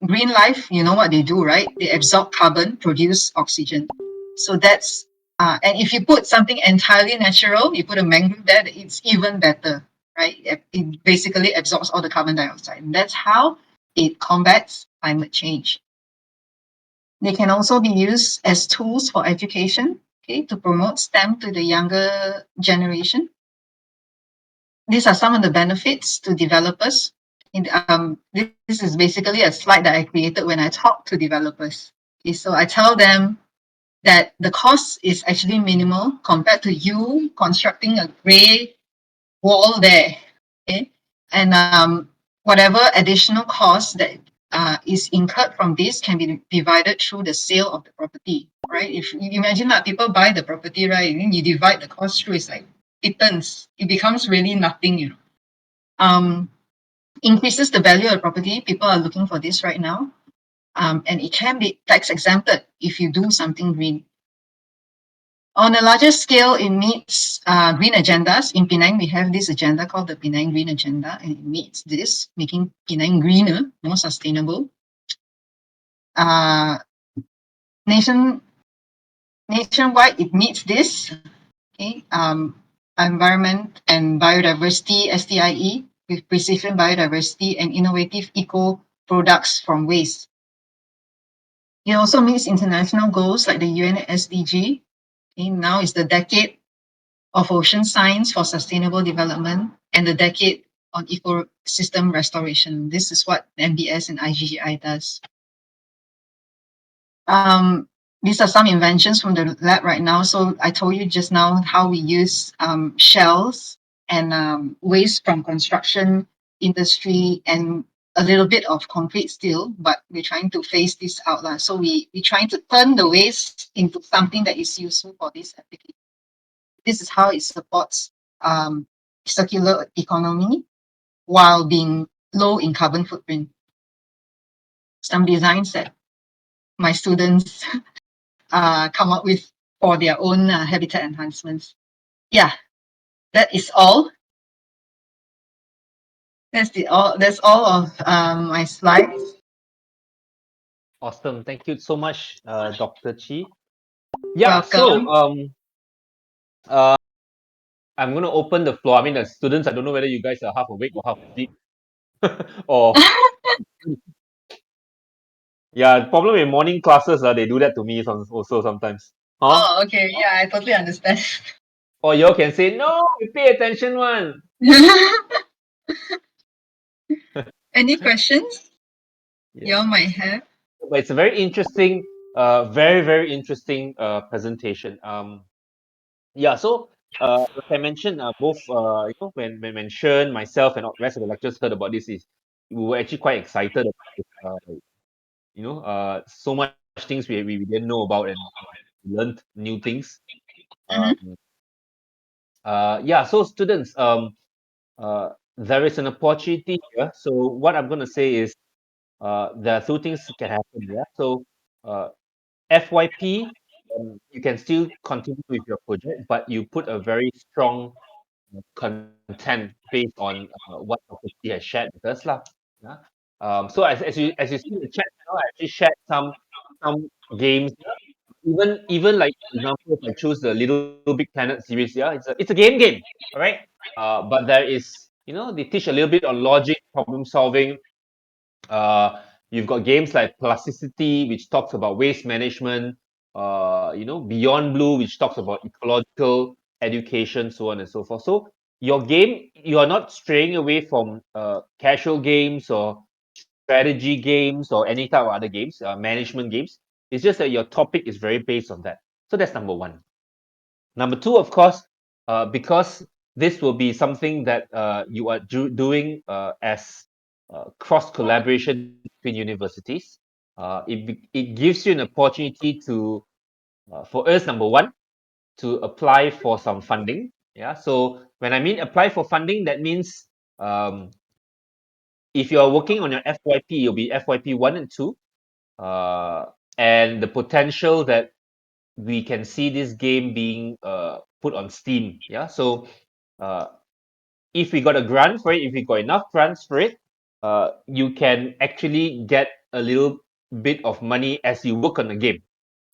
green life, you know what they do, right? They absorb carbon, produce oxygen. So that's and if you put something entirely natural, you put a mangrove there, it's even better, right? It basically absorbs all the carbon dioxide, and that's how it combats climate change. They can also be used as tools for education, okay, to promote STEM to the younger generation. These are some of the benefits to developers. This is basically a slide that I created when I talk to developers. Okay, so I tell them that the cost is actually minimal compared to you constructing a gray wall there. Okay, and whatever additional cost that is incurred from this can be divided through the sale of the property, right? If you imagine that people buy the property, right, and then you divide the cost through, it's like it becomes really nothing, you know. Increases the value of the property. People are looking for this right now. And it can be tax exempted if you do something green. On a larger scale, it meets green agendas. In Penang, we have this agenda called the Penang Green Agenda, and it meets this, making Penang greener, more sustainable. Nationwide, it meets this. Okay, environment and biodiversity (STIE) with precision biodiversity and innovative eco products from waste. It also meets international goals like the UN SDG. Okay, now is the decade of ocean science for sustainable development and the decade on ecosystem restoration. This is what MBS and IGGI does. These are some inventions from the lab right now. So I told you just now how we use shells and waste from construction industry and a little bit of concrete still, but we're trying to phase this out. So we're trying to turn the waste into something that is useful for this application. This is how it supports circular economy while being low in carbon footprint. Some designs that my students come up with for their own habitat enhancements. Yeah, that is all. That's all of my slides. Awesome. Thank you so much, Dr. Chee. Yeah. So Welcome. uh, I'm going to open the floor. I mean, the students, I don't know whether you guys are half awake or half asleep. or yeah, the problem in morning classes, they do that to me also sometimes. Huh? Oh, okay. Yeah, I totally understand. Or you all can say, no, we pay attention one. Any questions you all Yeah. might have? But it's a very interesting, very, very interesting presentation. Yeah, so like I mentioned, both when Shen, myself, and the rest of the lecturers heard about this, is we were actually quite excited about this. So much things we didn't know about and learned new things. Mm-hmm. Um, yeah, so students, there is an opportunity here. So what I'm going to say is there are two things can happen. Yeah, so uh, FYP, you can still continue with your project, but you put a very strong content based on what Dr. T has shared with us lah. Yeah. So as you see in the chat, I actually shared some games. Yeah. Even like for example, if I choose the Little Big Planet series, yeah, it's a game, all right. But there is they teach a little bit on logic, problem solving. You've got games like Plasticity, which talks about waste management. Beyond Blue, which talks about ecological education, so on and so forth. So your game, you are not straying away from casual games or strategy games or any type of other games, management games. It's just that your topic is very based on that. So that's number one. Number two, of course, because this will be something that you are doing as cross collaboration between universities. It gives you an opportunity to, for us, number one, to apply for some funding. Yeah. So when I mean apply for funding, that means um, if you are working on your FYP, it'll be FYP 1 and 2, uh, and the potential that we can see this game being put on Steam. Yeah. So uh, if we got a grant for it, if we got enough grants for it, you can actually get a little bit of money as you work on the game.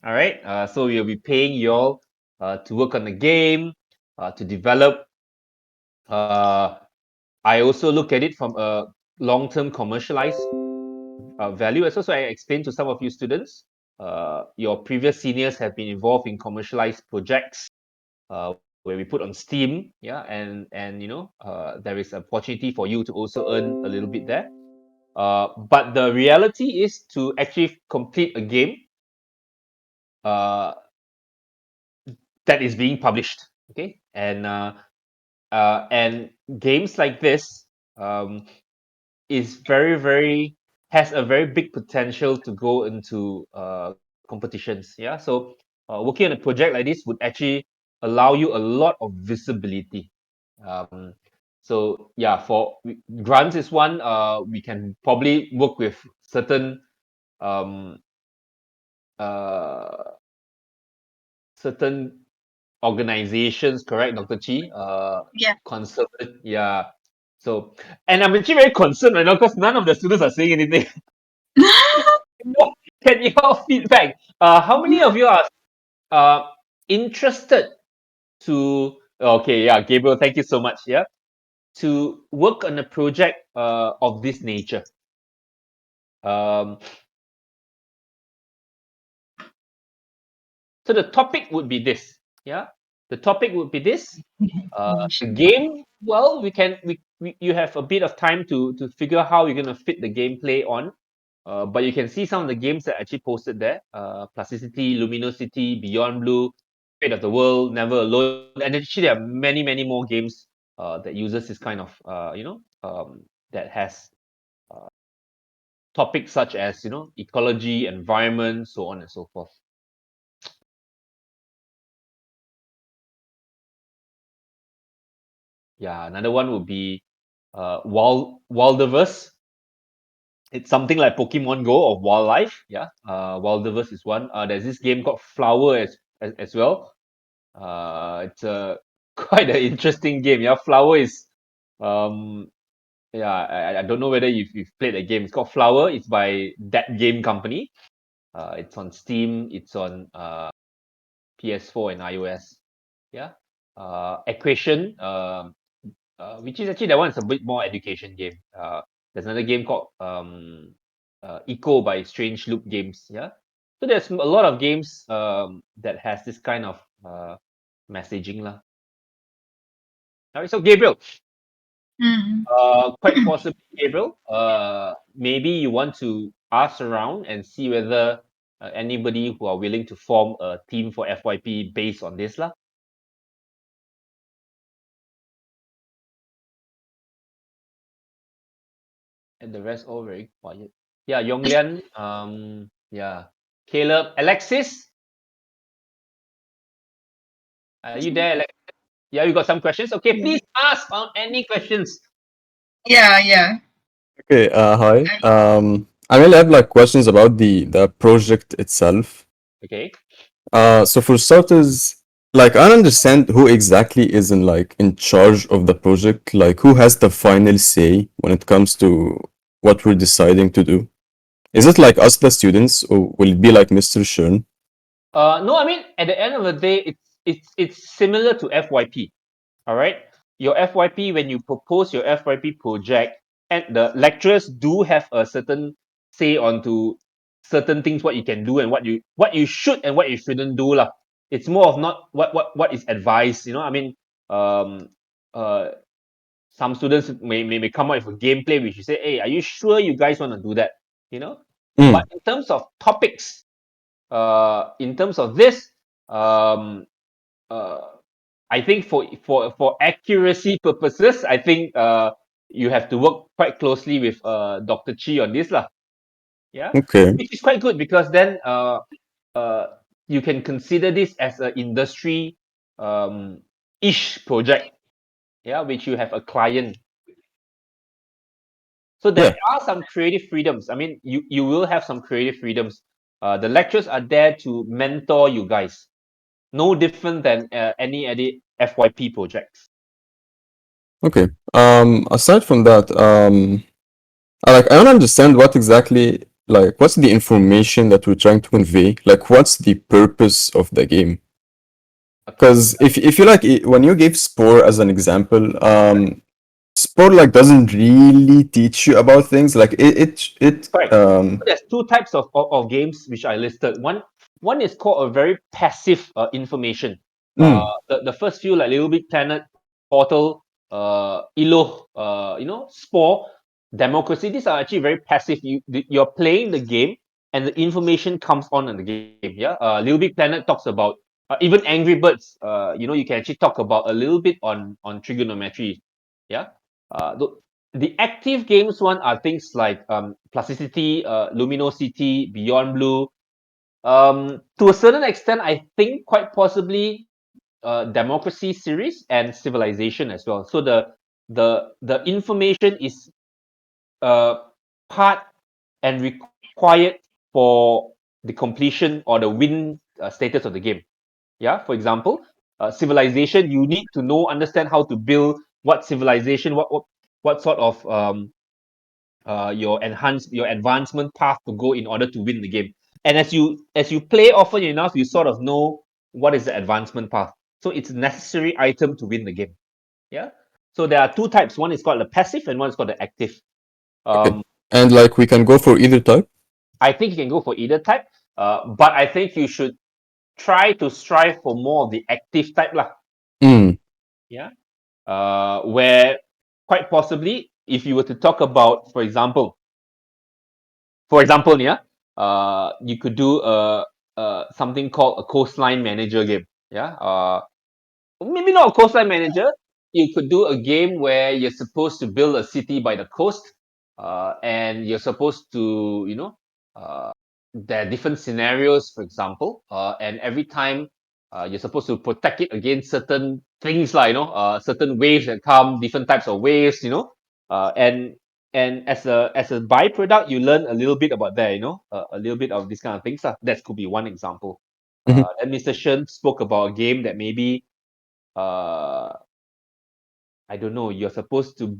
All right. So we'll be paying you all to work on the game, to develop. Uh, I also look at it from a long-term commercialized value as well. So I explained to some of you students, your previous seniors have been involved in commercialized projects where we put on Steam, yeah, and there is an opportunity for you to also earn a little bit there. But the reality is to actually complete a game uh, that is being published, okay, and games like this is very has a very big potential to go into competitions. Yeah, so working on a project like this would actually allow you a lot of visibility. Um, so yeah, for grants is one. We can probably work with certain um, uh, certain organizations, correct, Dr. Chi? Yeah. Conservative, yeah. So, and I'm actually very concerned right now because none of the students are saying anything. Can you all feedback? How many of you are uh, interested to? Okay, yeah, Gabriel, thank you so much. Yeah, to work on a project of this nature. Um, so the topic would be this. Yeah, the topic would be this. The game. Well, you have a bit of time to figure out how you're gonna fit the gameplay on. But you can see some of the games that I actually posted there. Plasticity, Luminosity, Beyond Blue, Fate of the World, Never Alone, and actually there are many more games that uses this kind of that has topics such as ecology, environment, so on and so forth. Yeah, another one would be Wilderverse. It's something like Pokemon Go of wildlife. Yeah, Wilderverse is one. There's this game called Flower as well. It's a quite an interesting game. Yeah, Flower is um yeah, I don't know whether you've played the game. It's called Flower. It's by that game company. It's on Steam. It's on PS4 and iOS. Yeah. Equation, which is actually that one's a bit more education game. There's another game called Eco by Strange Loop Games. Yeah. So there's a lot of games that has this kind of messaging lah. All right. So Gabriel, Mm. quite possibly Gabriel, maybe you want to ask around and see whether anybody who are willing to form a team for FYP based on this lah. And the rest all very quiet. Yeah, Yonglian, yeah. Caleb, Alexis, are you there, Alex? Yeah, you got some questions? Okay, please ask on any questions. Yeah, yeah. Okay, hi. I, I really have like questions about the project itself. Okay. So for starters, like I don't understand who exactly is in charge of the project, like who has the final say when it comes to what we're deciding to do. Is it like us, the students, or will it be like Mr. Shern? No, I mean at the end of the day, it's similar to FYP. All right. Your FYP, when you propose your FYP project, and the lecturers do have a certain say onto certain things what you can do and what you should and what you shouldn't do lah. It's more of not what is advised. I mean, um, uh, some students may come up with a gameplay which you say, hey, are you sure you guys want to do that? You know. But Mm, in terms of topics, in terms of this, um, uh, I think for accuracy purposes, I think you have to work quite closely with Dr. Chee on this lah. Yeah, okay. which is quite good because then you can consider this as an industry ish project. Yeah, which you have a client. So there Yeah. are some creative freedoms. I mean, you will have some creative freedoms. The lecturers are there to mentor you guys. No different than any FYP projects. Okay. Aside from that, I don't understand what exactly what's the information that we're trying to convey? Like, what's the purpose of the game? Okay. Because if you when you gave Spore as an example, Spore doesn't really teach you about things. Like it Correct. There's two types of games which I listed. One is called a very passive information. mm, The first few like Little Big Planet, Portal, Elo, Spore, Democracy. These are actually very passive. You're playing the game and the information comes on in the game. Yeah. Little Big Planet talks about even Angry Birds. You can actually talk about a little bit on trigonometry. Yeah. The active games one are things like plasticity, luminosity, beyond blue. To a certain extent, I think quite possibly democracy series and civilization as well. So the information is uh, part and required for the completion or the win status of the game. Yeah, for example, civilization, you need to understand how to build what civilization, what sort of your advancement path to go in order to win the game. And as you play often enough, you sort of know what is the advancement path. So it's a necessary item to win the game. Yeah. So there are two types. One is called the passive, and one is called the active. okay. Um, And we can go for either type. I think you can go for either type, but I think you should try to strive for more of the active type lah. Mm, Yeah. Where quite possibly, if you were to talk about, for example, yeah, you could do something called a coastline manager game. Yeah. Maybe not a coastline manager. You could do a game where you're supposed to build a city by the coast, and you're supposed to, there are different scenarios, for example, and every time you're supposed to protect it against certain things, like certain waves that come, different types of waves, and and as a byproduct, you learn a little bit about that, a little bit of this kind of things. That could be one example. Mhm. And Mr. Shen spoke about a game that maybe uh, I don't know, you're supposed to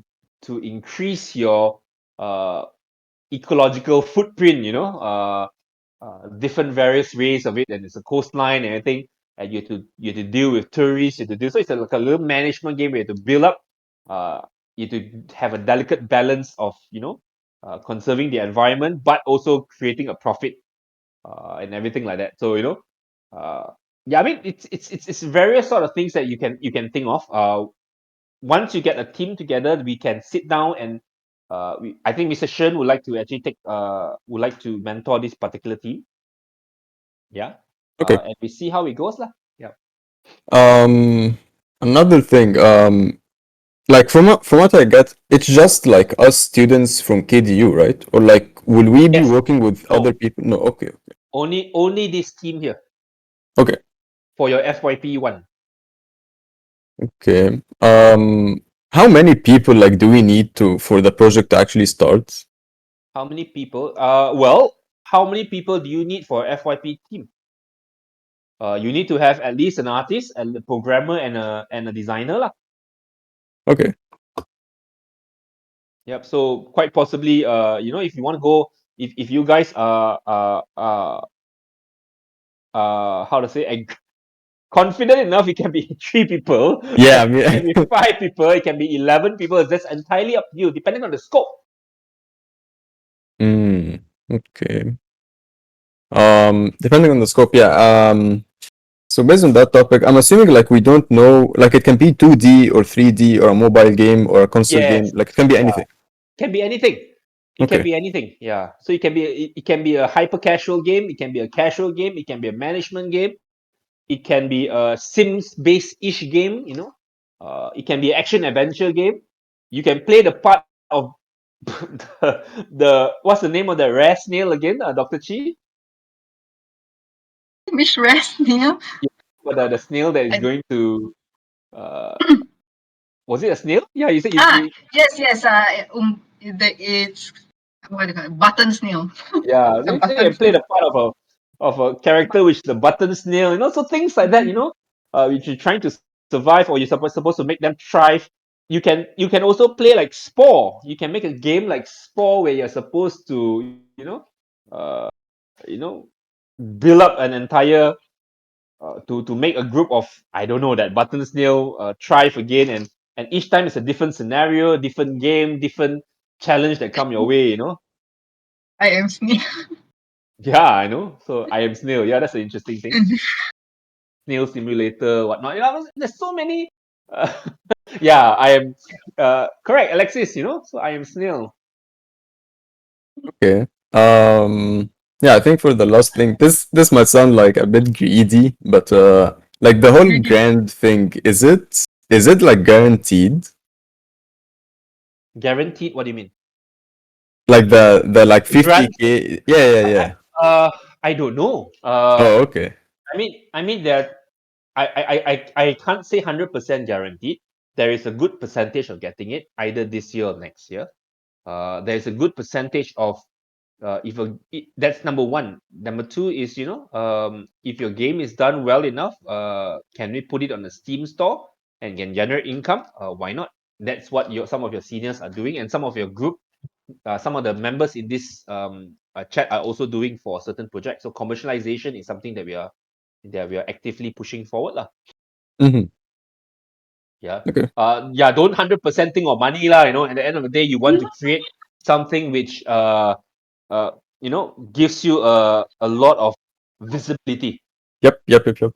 increase your uh, ecological footprint, different various ways of it, and it's a coastline and everything, and you have to deal with tourists, you have to do so. It's like a little management game where you have to build up, uh, you have to have a delicate balance of conserving the environment, but also creating a profit and everything like that. So yeah, I mean it's various sort of things that you can think of. Once you get a team together, we can sit down and I think Mr. Shen would like to actually would like to mentor this particular team. Yeah. Okay. And we see how it goes lah. Yeah. Um, Another thing, like from what I get, it's just like us students from KDU, right? Or like, will we be Yes. working with No. other people? No. Okay. Only this team here Okay. for your FYP one. Okay. How many people like do we need to for the project to actually start? How many people? Well, how many people do you need for FYP team? You need to have at least an artist, and a programmer, and a designer lah. Okay. Yep. So quite possibly, if you want to go, if you guys how to say, confident enough, it can be 3 people, Yeah, I it can mean, be 5 people, it can be 11 people. That's entirely up to you, depending on the scope. okay. Depending on the scope, yeah. So based on that topic, I'm assuming like we don't know, like it can be 2D or 3D or a mobile game or a console game, Yes. like it can be Yeah. anything. Can be anything. It can Okay. be anything. Yeah. So it can be a hyper casual game. It can be a casual game. It can be a management game. It can be a Sims based ish game. It can be an action adventure game. You can play the part of the what's the name of the rare snail again, Dr. Chee? Which rest, Neil? For the snail that is I, going to uh was it a snail? Yeah, you said yes. It's what do you call it? Button snail. yeah, A so you button can play snail. the part of a character which is the button snail, so things like that, which you're trying to survive, or you're supposed to make them thrive. You can also play like Spore. You can make a game like Spore where you're supposed to, uh you know build up an entire to make a group of, I don't know, that button snail thrive again, and each time it's a different scenario, different game, different challenge that come your way. I am snail. Yeah, I know. So I am snail. Yeah, that's an interesting thing. Snail simulator, whatnot. There's so many. Uh, yeah, I am correct, Alexis. So I am snail. Okay. Yeah, I think for the last thing, this might sound like a bit greedy, but like the whole Really? grand thing, is it like guaranteed? Guaranteed. What do you mean? Like the like Grant? 50K? Yeah, yeah, I, yeah. I don't know. Oh, okay. I mean that I can't say 100% guaranteed. There is a good percentage of getting it either this year or next year. There is a good percentage of that's number one. Number two is, if your game is done well enough, can we put it on the Steam store and can generate income? Why not? That's what some of your seniors are doing, and some of your group, some of the members in this chat are also doing for certain projects. So commercialization is something that we are actively pushing forward lah. Mm-hmm. Yeah. Okay. Yeah, don't 100% think of money lah. At the end of the day, you want to create something which gives you a lot of visibility. Yep, yep, yep, yep.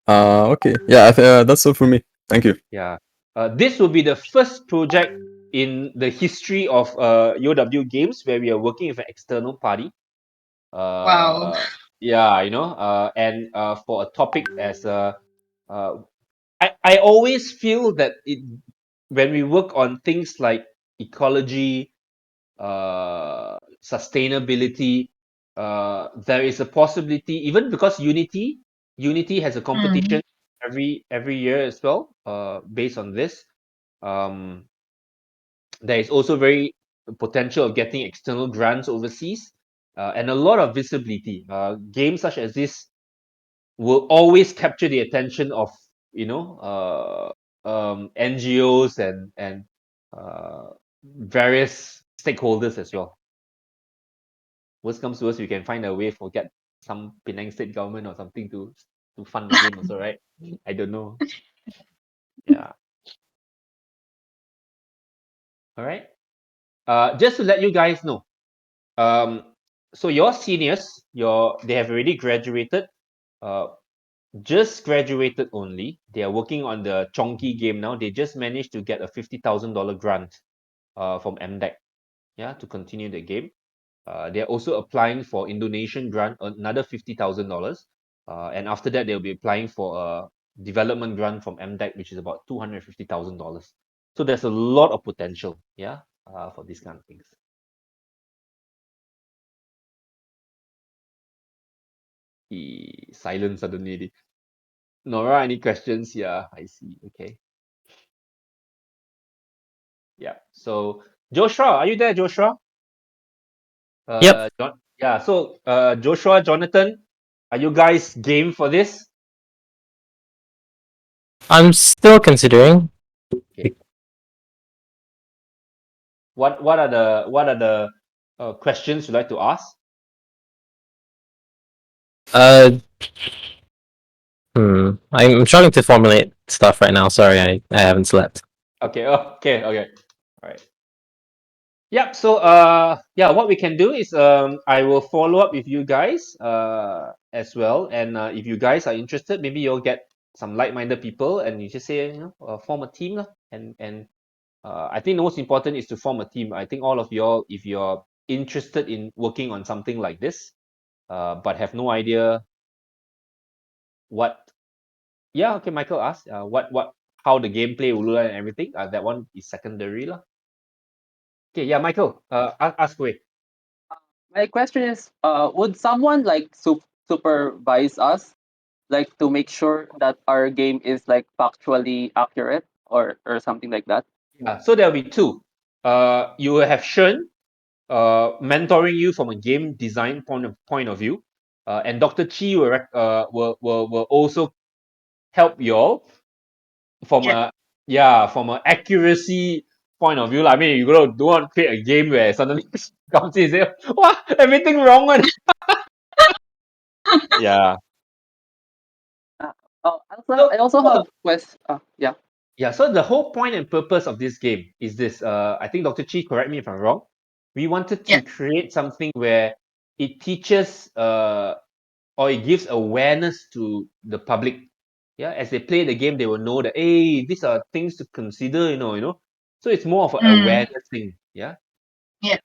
Okay. Yeah, that's all for me. Thank you. Yeah. This will be the first project in the history of UW Games where we are working with an external party. Wow. Yeah, and for a topic as I always feel that when we work on things like ecology, sustainability, there is a possibility, even because Unity has a competition Mm. every year as well, based on this. Um, There is also very potential of getting external grants overseas, and a lot of visibility. Games such as this will always capture the attention of NGOs and various stakeholders as well. Worst comes to worst, we can find a way for get some Penang state government or something to fund the game also, right? I don't know. Yeah. All right. Just to let you guys know, so your seniors, they have already graduated. Just graduated only. They are working on the Chonky game now. They just managed to get a $50,000 grant from MDEC, yeah, to continue the game. They're also applying for Indonesian grant, another $50,000. And after that, they'll be applying for a development grant from MDEC, which is about $250,000. So there's a lot of potential, yeah, for these kind of things. Silence suddenly. Nora, any questions? Yeah, I see. Okay. Yeah. So Joshua, are you there, Joshua? Yep. Yeah. So Joshua, Jonathan, are you guys game for this? I'm still considering. Okay. What are the questions you'd like to ask? I'm struggling to formulate stuff right now. Sorry, I haven't slept. Okay. Okay. All right. Yep. So yeah, what we can do is I will follow up with you guys as well, and if you guys are interested, maybe you'll get some like-minded people, and you just say form a team lah, and I think the most important is to form a team. I think all of y'all, if you're interested in working on something like this, but have no idea what, yeah, okay, Michael asked how the gameplay will look and everything. That one is secondary lah. Okay, yeah, Michael, ask away. My question is, would someone like supervise us, like to make sure that our game is like factually accurate or something like that? Yeah, so there'll be two. You will have Shen, mentoring you from a game design point of view, and Dr. Chee will also help you all from from an accuracy point of view. Like, I mean, you don't want to create a game where suddenly comes in and say, "What, everything wrong one." Yeah. I also have quest. Yeah. Yeah, so the whole point and purpose of this game is this. I think Dr. Chi, correct me if I'm wrong. We wanted to create something where it teaches or it gives awareness to the public. Yeah, as they play the game, they will know that hey, these are things to consider. So it's more of an awareness thing. Yeah. Yeah.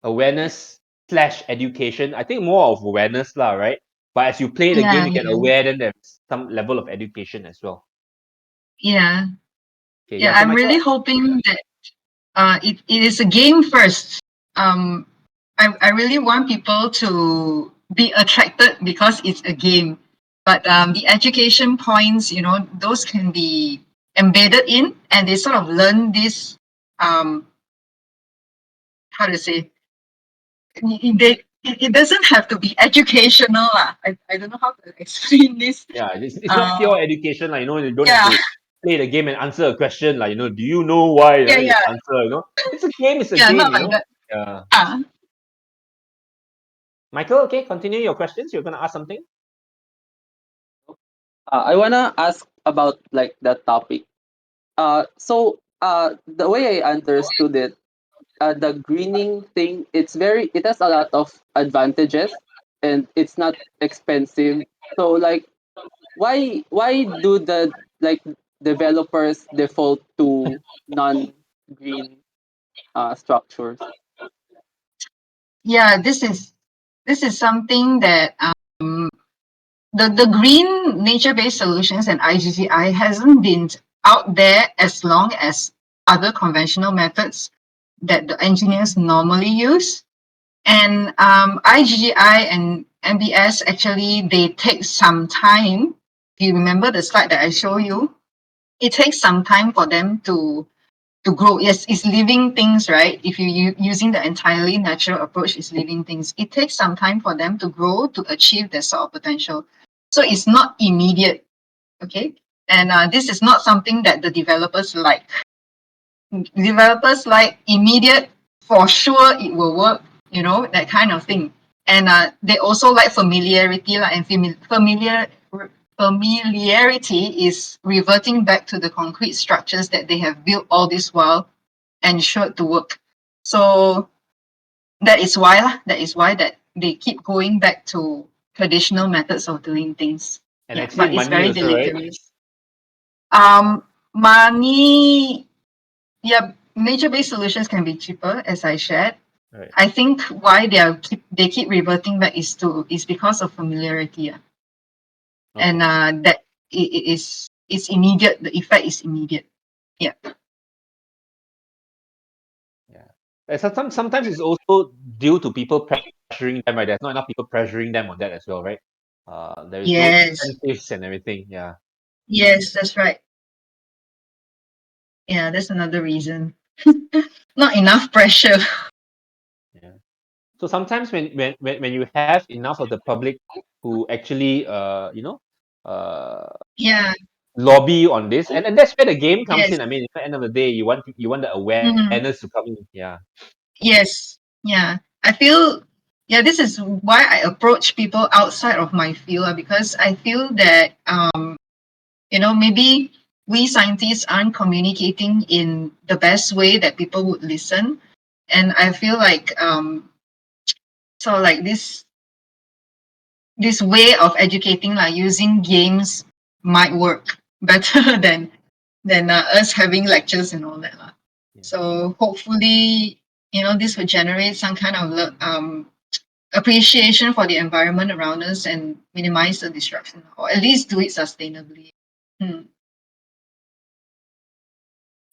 Awareness slash education. I think more of awareness lah, right? But as you play the game, you get aware. Then there's some level of education as well. Yeah. Okay, Yeah, so I'm Michael, really hoping that it is a game first. I really want people to be attracted because it's a game. But the education points, those can be embedded in, and they sort of learn this, how to say, it doesn't have to be educational. I don't know how to explain this. yeah, it's not pure education. Like, you don't have Yeah, to play the game and answer a question. Like, do you know why? yeah, You yeah, answer, It's a game, it's a yeah, game, not like that. Yeah. Ah, Michael, okay, continue your questions. You're going to ask something? I wanna ask about like that topic. The way I understood it, the greening thing, it has a lot of advantages, and it's not expensive. So like, why do the like developers default to non-green structures? yeah, this is something that the green nature-based solutions and IGGI hasn't been out there as long as other conventional methods that the engineers normally use. And IGGI and MBS actually, they take some time. If you remember the slide that I show you, it takes some time for them to to grow. Yes, it's living things, right? If using the entirely natural approach, it's living things. It takes some time for them to grow to achieve their sort of potential. So it's not immediate, okay? And this is not something that the developers like. Developers like immediate, for sure it will work, that kind of thing. And they also like familiarity, and familiarity is reverting back to the concrete structures that they have built all this while and ensured to work. So that is why that they keep going back to traditional methods of doing things. And Yeah, actually but it's money very also, right? deleterious. Money, yeah, nature-based solutions can be cheaper, as I shared. Right. I think why they keep reverting back is because of familiarity, yeah. And Okay. that it's immediate. The effect is immediate. Yeah. Yeah. And sometimes it's also due to people pressuring them, right? There's not enough people pressuring them on that as well, right? There is no Yes. incentives and everything. Yeah. Yes, that's right. Yeah, that's another reason. Not enough pressure. Yeah. So sometimes when you have enough of the public who actually uh Yeah. lobby on this, and that's where the game comes Yes. in. I mean, at the end of the day, you want the awareness Mm, to come in. Yeah. yes. Yeah. I feel. Yeah, this is why I approach people outside of my field, because I feel that maybe we scientists aren't communicating in the best way that people would listen. And I feel like this way of educating, like using games, might work better than us having lectures and all that lah. Yeah. So hopefully, this will generate some kind of appreciation for the environment around us and minimize the destruction, or at least do it sustainably. Hmm.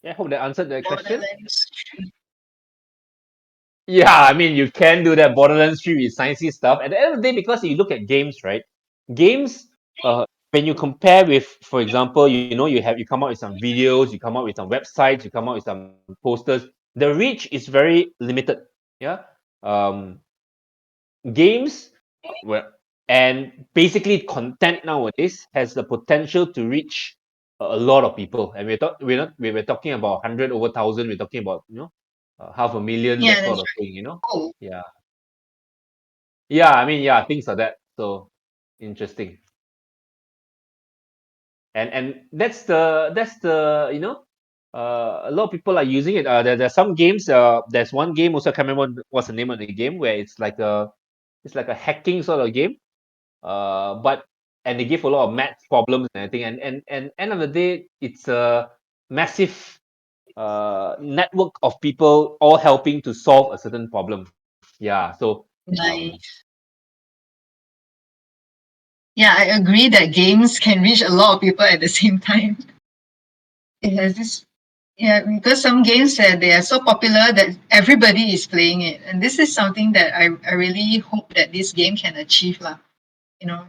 Yeah, I hope that answered the question. Borderlands. Yeah, I mean, you can do that Borderlands 3 with sciencey stuff. At the end of the day, because you look at games, right? Games, when you compare with, for example, you come out with some videos, you come out with some websites, you come out with some posters. The reach is very limited. Yeah. Um, Games, well, and basically content nowadays has the potential to reach a lot of people. And we're talking about 100 over 1,000. We're talking about half a million, Yeah, that that's sort of right. thing. Oh, Yeah. Yeah, I mean, yeah, things like that. So interesting. And that's the a lot of people are using it. There's some games. There's one game also. I can't remember what's the name of the game, where it's like a hacking sort of game. But and they give a lot of math problems and everything. And end of the day, it's a massive network of people all helping to solve a certain problem. Yeah. So nice. Yeah, I agree that games can reach a lot of people at the same time. It has this, yeah, because some games they are so popular that everybody is playing it, and this is something that I really hope that this game can achieve lah. You know,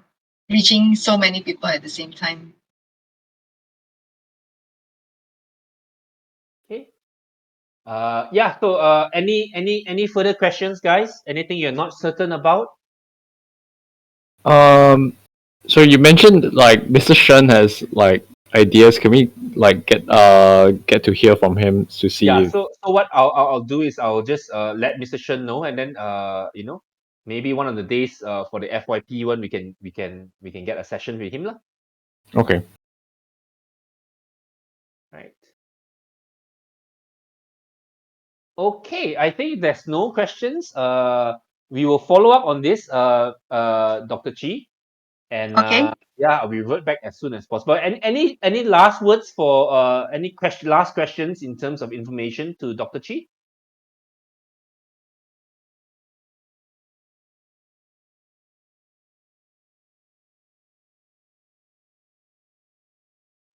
reaching so many people at the same time. okay. Yeah. So any further questions, guys? Anything you're not certain about? Um, so you mentioned like Mr. Shen has like ideas. Can we like get to hear from him to see Yeah. if So what I'll do is I'll just let Mr. Shen know, and then maybe one of the days for the FYP one, we can get a session with him lah. okay. Right. Okay, I think there's no questions. We will follow up on this, Dr. Chee, and Okay. yeah, I'll revert back as soon as possible. Any last words for last questions in terms of information to Dr. Chee?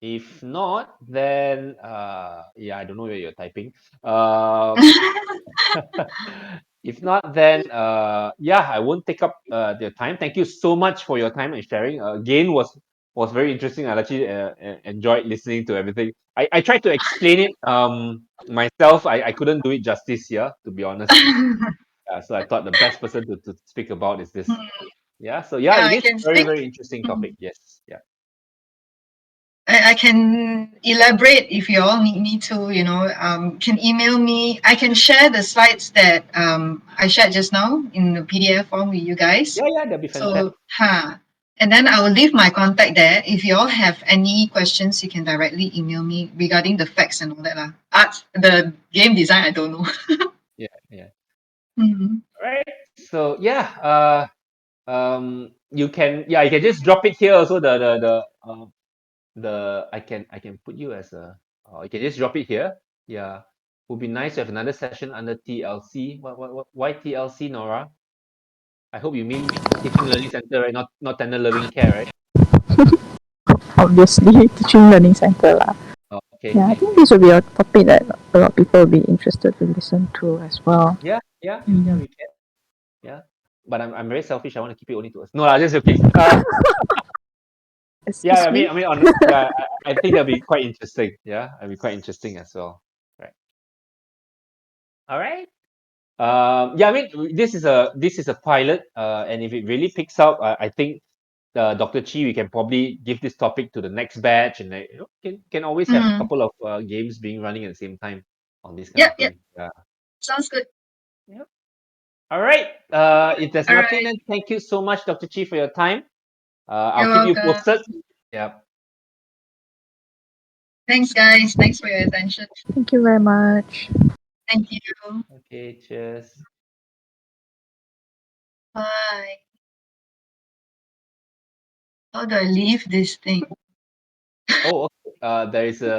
If not, then yeah, I don't know where you're typing. If not, then yeah, I won't take up your time. Thank you so much for your time and sharing. Again, was was very interesting. I actually enjoyed listening to everything. I tried to explain it myself. I couldn't do it justice here, to be honest. So I thought the best person to speak about is this. Yeah. So yeah, Yeah, it I is can very, speak. very interesting topic. Yes. Yeah. I can elaborate if you all need me to, can email me. I can share the slides that I shared just now in the PDF form with you guys. Yeah. Yeah. That'd be fantastic. So, and then I will leave my contact there. If you all have any questions, you can directly email me regarding the facts and all that. Art, the game design, I don't know. Yeah. Yeah. Mhm. All right. So yeah. You can just drop it here. Also the I can put you as a. You can just drop it here. Yeah. Would be nice to have another session under TLC. Why TLC, Nora? I hope you mean Teaching Learning Center, right? Not Tender Loving Care, right? Obviously, teaching learning center lah. Oh, okay, Yeah, I okay. think this will be a topic that a lot of people will be interested to listen to as well. Yeah, yeah, Mm. we can. Yeah. But I'm very selfish. I want to keep it only to us. No, just joking. Excuse I me. mean, I think that'll be quite interesting. Yeah, it'll be quite interesting as well. Right. All right. I mean, this is a pilot. And if it really picks up, I think Dr. Chee, we can probably give this topic to the next batch, and can always have a Mm. couple of games being running at the same time on this kind of Yep. thing. Yeah. Sounds good. Yep. All right. If there's All nothing, right. then thank you so much, Dr. Chee, for your time. I'll You're keep you welcome. posted. Yeah. Thanks, guys. Thanks for your attention. Thank you very much. Thank you. Okay. Cheers. Bye. How do I leave this thing? Oh, okay. There is a